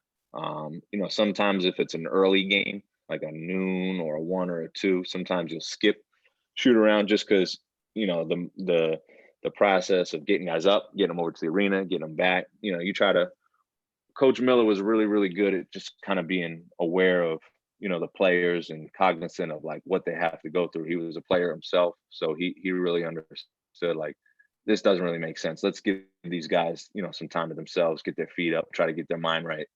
Sometimes if it's an early game, like a noon or a 1 or a 2, sometimes you'll skip shoot around just because, the process of getting guys up, getting them over to the arena, getting them back, you try to. Coach Miller was really, really good at just kind of being aware of, the players and cognizant of like what they have to go through. He was a player himself, so he really understood, like, this doesn't really make sense. Let's give these guys, some time to themselves, get their feet up, try to get their mind right,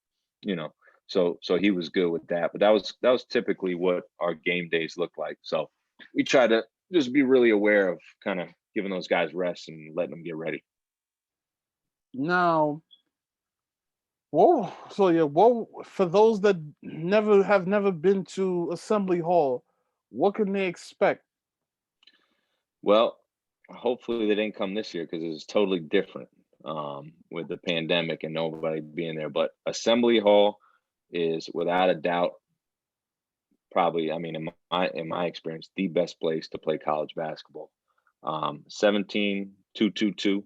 So he was good with that. But that was typically what our game days look like. So we try to just be really aware of kind of giving those guys rest and letting them get ready. Now, for those that have never been to Assembly Hall, what can they expect? Well, hopefully they didn't come this year because it's totally different with the pandemic and nobody being there. But Assembly Hall is without a doubt probably, in my experience, the best place to play college basketball. 17,222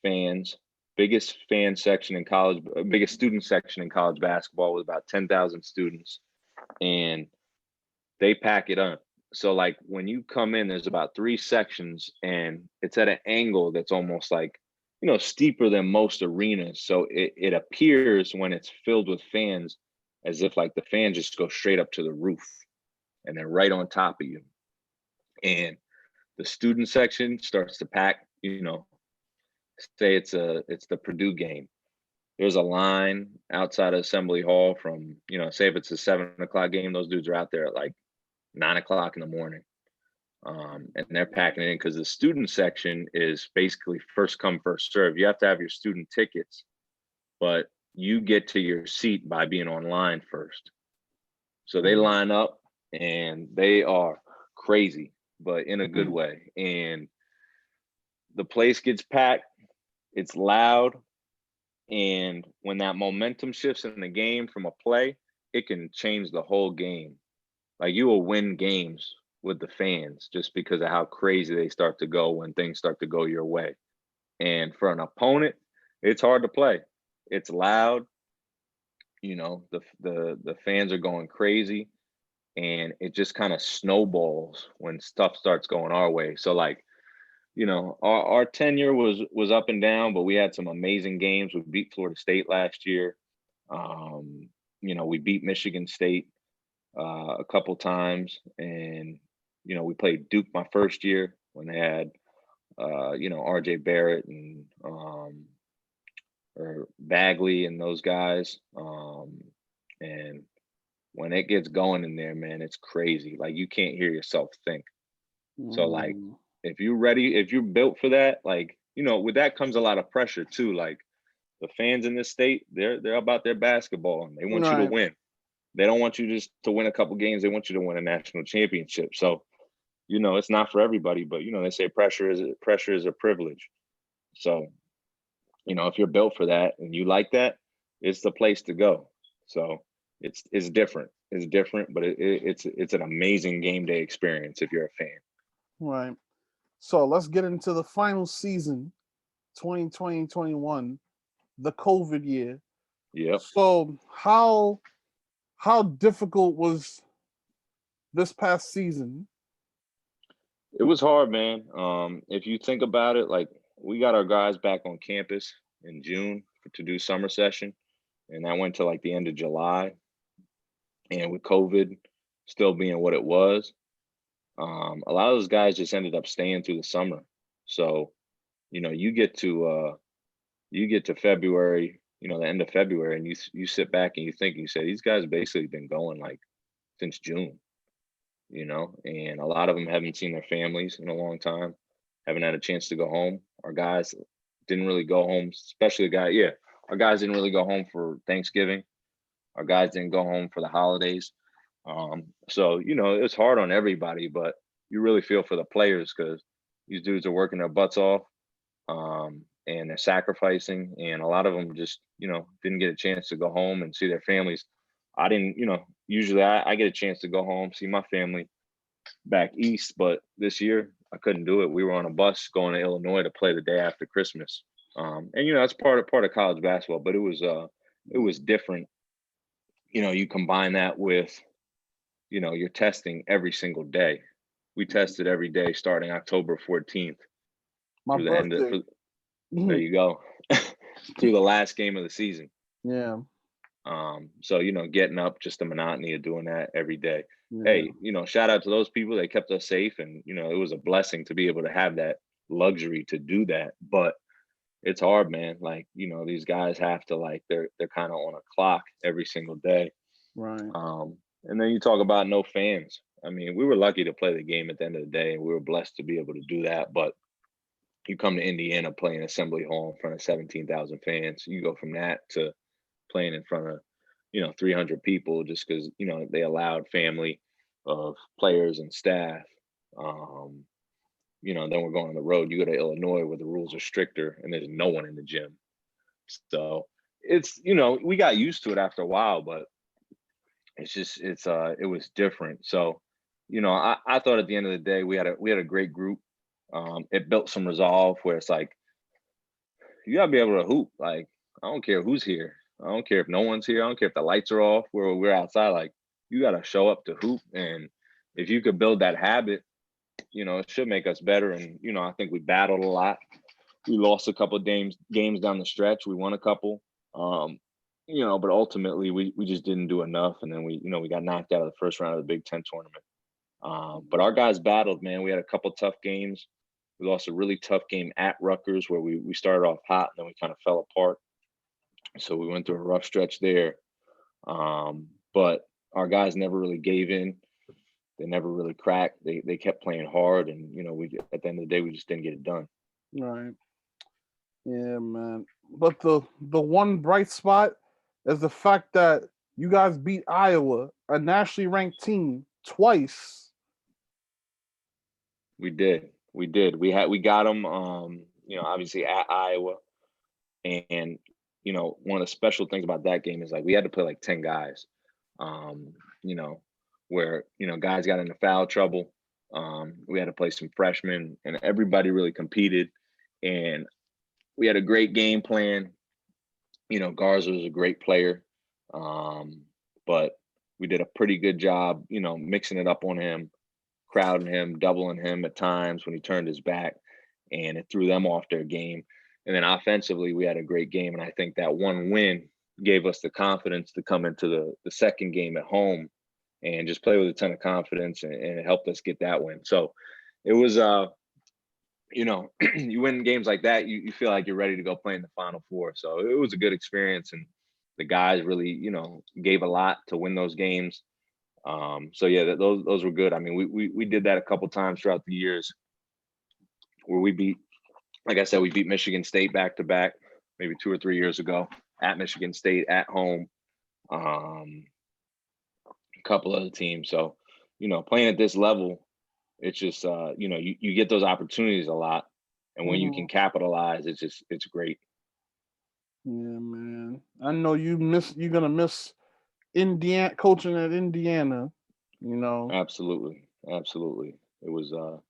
fans, biggest fan section in college, biggest student section in college basketball with about 10,000 students, and they pack it up. So like when you come in, there's about 3 sections, and it's at an angle that's almost like, steeper than most arenas. So it appears when it's filled with fans as if like the fans just go straight up to the roof and they're right on top of you. And the student section starts to pack, say it's the Purdue game. There's a line outside of Assembly Hall from, say if it's a 7:00 game, those dudes are out there at like 9:00 in the morning. And they're packing it in because the student section is basically first come, first serve. You have to have your student tickets, but you get to your seat by being online first. So they line up and they are crazy, but in a good way. And the place gets packed, it's loud. And when that momentum shifts in the game from a play, it can change the whole game. Like you will win games with the fans just because of how crazy they start to go when things start to go your way. And for an opponent, it's hard to play. it's loud. The fans are going crazy, and it just kind of snowballs when stuff starts going our way. So like, our tenure was up and down, but we had some amazing games. We beat Florida State last year. We beat Michigan State a couple times, and we played Duke my first year when they had RJ Barrett and or Bagley and those guys. And when it gets going in there, man, it's crazy. Like, you can't hear yourself think. So like, if you're ready, if you're built for that, like, with that comes a lot of pressure too. Like, the fans in this state, they're about their basketball, and they want you to win. They don't want you just to win a couple games. They want you to win a national championship. So, it's not for everybody, but they say pressure is a privilege. So, if you're built for that and you like that, it's the place to go. So it's different. It's different, but it's an amazing game day experience if you're a fan. Right. So let's get into the final season, 2020-21, the COVID year. Yep. So how difficult was this past season? It was hard, man. If you think about it, like, we got our guys back on campus in June to do summer session, and that went to like the end of July. And with COVID still being what it was, a lot of those guys just ended up staying through the summer. So, you get to February, the end of February, and you sit back and you say, these guys basically been going like since June, and a lot of them haven't seen their families in a long time, haven't had a chance to go home. Our guys didn't really go home, especially our guys didn't really go home for Thanksgiving. Our guys didn't go home for the holidays. So, it's hard on everybody, but you really feel for the players, because these dudes are working their butts off, and they're sacrificing, and a lot of them just, didn't get a chance to go home and see their families. I didn't, usually I get a chance to go home, see my family back east, but this year I couldn't do it. We were on a bus going to Illinois to play the day after Christmas. And that's part of college basketball, but it was different. You combine that with, you're testing every single day. We tested every day starting October 14th. My birthday. There you go. Through the last game of the season. Yeah. So, getting up, just the monotony of doing that every day. Yeah. Hey, shout out to those people. They kept us safe, and, it was a blessing to be able to have that luxury to do that. But it's hard, man. Like, these guys have to, like, they're kind of on a clock every single day. Right. And then you talk about no fans. I mean, we were lucky to play the game at the end of the day, and we were blessed to be able to do that. But you come to Indiana playing Assembly Hall in front of 17,000 fans. You go from that to playing in front of, 300 people, just because, they allowed family of players and staff. Then we're going on the road. You go to Illinois where the rules are stricter and there's no one in the gym. So it's, we got used to it after a while, but it's just, it was different. So, I thought at the end of the day, we had a great group. It built some resolve where it's like, you gotta be able to hoop. Like, I don't care who's here. I don't care if no one's here. I don't care if the lights are off, where we're outside. Like, you got to show up to hoop. And if you could build that habit, it should make us better. And, I think we battled a lot. We lost a couple of games down the stretch. We won a couple, but ultimately we just didn't do enough. And then we got knocked out of the first round of the Big Ten tournament. But our guys battled, man. We had a couple tough games. We lost a really tough game at Rutgers where we started off hot and then we kind of fell apart. So we went through a rough stretch there. But our guys never really gave in. They never really cracked. They kept playing hard, and we at the end of the day we just didn't get it done. Right. Yeah, man. But the one bright spot is the fact that you guys beat Iowa, a nationally ranked team, twice. We did. We got them. Obviously at Iowa, and one of the special things about that game is like we had to play like 10 guys. Where guys got into foul trouble. We had to play some freshmen, and everybody really competed. And we had a great game plan. Garza was a great player, but we did a pretty good job, mixing it up on him, crowding him, doubling him at times when he turned his back, and it threw them off their game. And then offensively, we had a great game, and I think that one win gave us the confidence to come into the second game at home and just play with a ton of confidence, and it helped us get that win. So it was, you win games like that, you feel like you're ready to go play in the Final Four. So it was a good experience, and the guys really, gave a lot to win those games. So yeah, those were good. I mean, we did that a couple times throughout the years where we beat, like I said, we beat Michigan State back to back, maybe 2 or 3 years ago at Michigan State at home. A couple other teams. So, playing at this level, it's just you get those opportunities a lot, and when you can capitalize, it's great. Yeah, man. I know you're gonna miss Indiana coaching at Indiana. Absolutely. It was a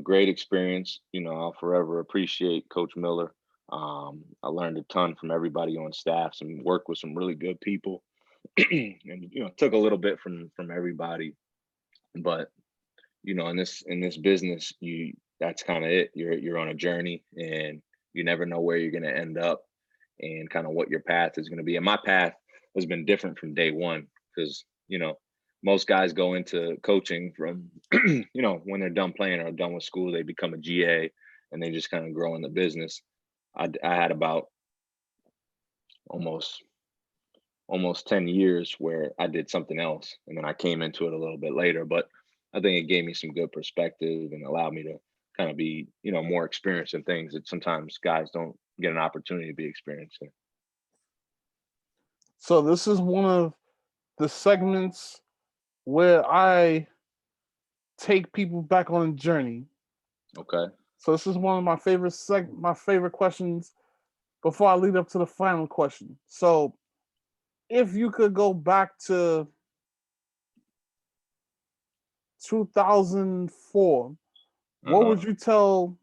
great experience. I'll forever appreciate Coach Miller. I learned a ton from everybody on staff, some work with some really good people, and took a little bit from everybody. But in this business, that's kind of it. You're on a journey, and you never know where you're going to end up, and kind of what your path is going to be. And my path has been different from day one, because most guys go into coaching from when they're done playing or done with school, they become a GA, and they just kind of grow in the business. I had about almost 10 years where I did something else, and then I came into it a little bit later. But I think it gave me some good perspective and allowed me to kind of be, more experienced in things that sometimes guys don't get an opportunity to be experienced in. So this is one of the segments where I take people back on a journey. Okay. So this is one of my favorite questions before I lead up to the final question. So if you could go back to 2004, what would you tell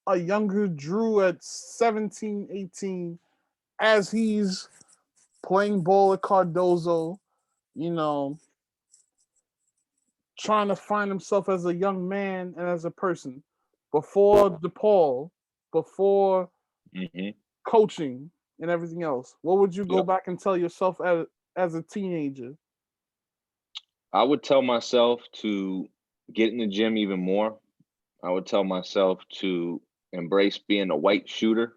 a younger Drew at 17, 18 as he's playing ball at Cardozo, trying to find himself as a young man and as a person before DePaul, before coaching and everything else? What would you go back and tell yourself as a teenager? I would tell myself to get in the gym even more. I would tell myself to embrace being a white shooter,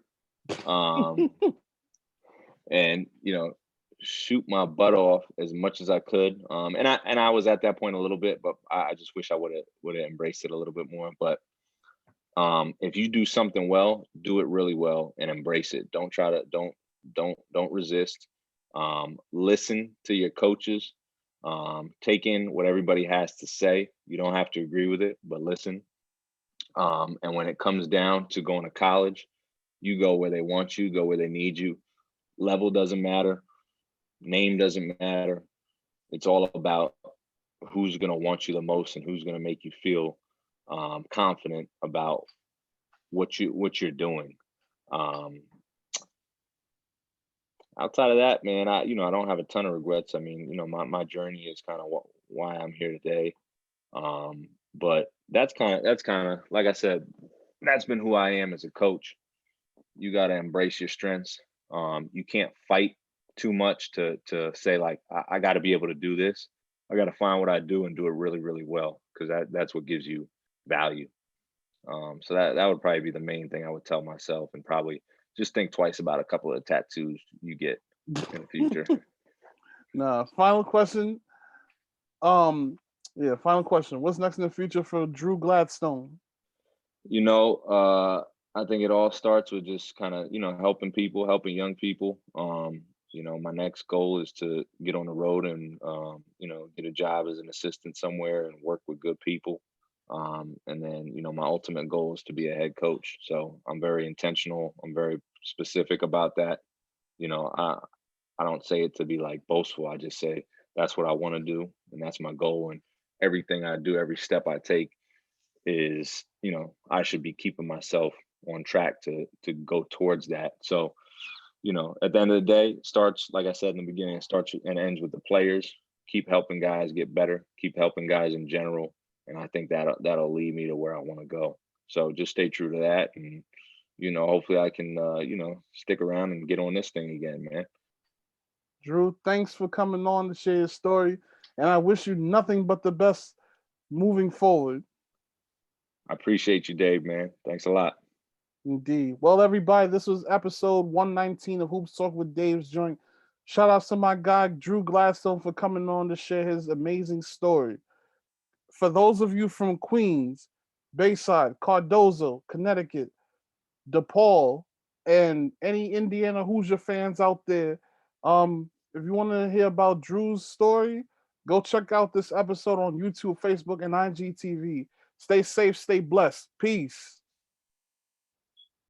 and shoot my butt off as much as I could. And I was at that point a little bit, but I just wish I would have embraced it a little bit more. But if you do something well, do it really well and embrace it. Don't try to don't resist. Listen to your coaches. Take in what everybody has to say. You don't have to agree with it, but listen. And when it comes down to going to college, you go where they want you, go where they need you. Level doesn't matter. Name doesn't matter. It's all about who's going to want you the most and who's going to make you feel confident about what you're doing. Outside of that, man, I don't have a ton of regrets. I mean, my journey is kind of why I'm here today. But that's kind of like I said, that's been who I am as a coach. You got to embrace your strengths. You can't fight too much to say like I got to be able to do this. I got to find what I do and do it really, really well, because that's what gives you value. So that would probably be the main thing I would tell myself, and probably just think twice about a couple of tattoos you get in the future. Final question. Final question. What's next in the future for Drew Gladstone? I think it all starts with just kind of, helping people, helping young people. My next goal is to get on the road and, get a job as an assistant somewhere and work with good people. And then, my ultimate goal is to be a head coach. So I'm very intentional. I'm very specific about that. I don't say it to be like boastful. I just say that's what I want to do, and that's my goal. And everything I do, every step I take is, I should be keeping myself on track to go towards that. So, at the end of the day, starts, like I said in the beginning, it starts and ends with the players. Keep helping guys get better. Keep helping guys in general. And I think that'll lead me to where I want to go. So just stay true to that. And, hopefully I can, stick around and get on this thing again, man. Drew, thanks for coming on to share your story. And I wish you nothing but the best moving forward. I appreciate you, Dave, man. Thanks a lot. Indeed. Well, everybody, this was episode 119 of Hoops Talk with Dave's Joint. Shout out to my guy, Drew Gladstone, for coming on to share his amazing story. For those of you from Queens, Bayside, Cardozo, Connecticut, DePaul, and any Indiana Hoosier fans out there, if you want to hear about Drew's story, go check out this episode on YouTube, Facebook, and IGTV. Stay safe, stay blessed. Peace.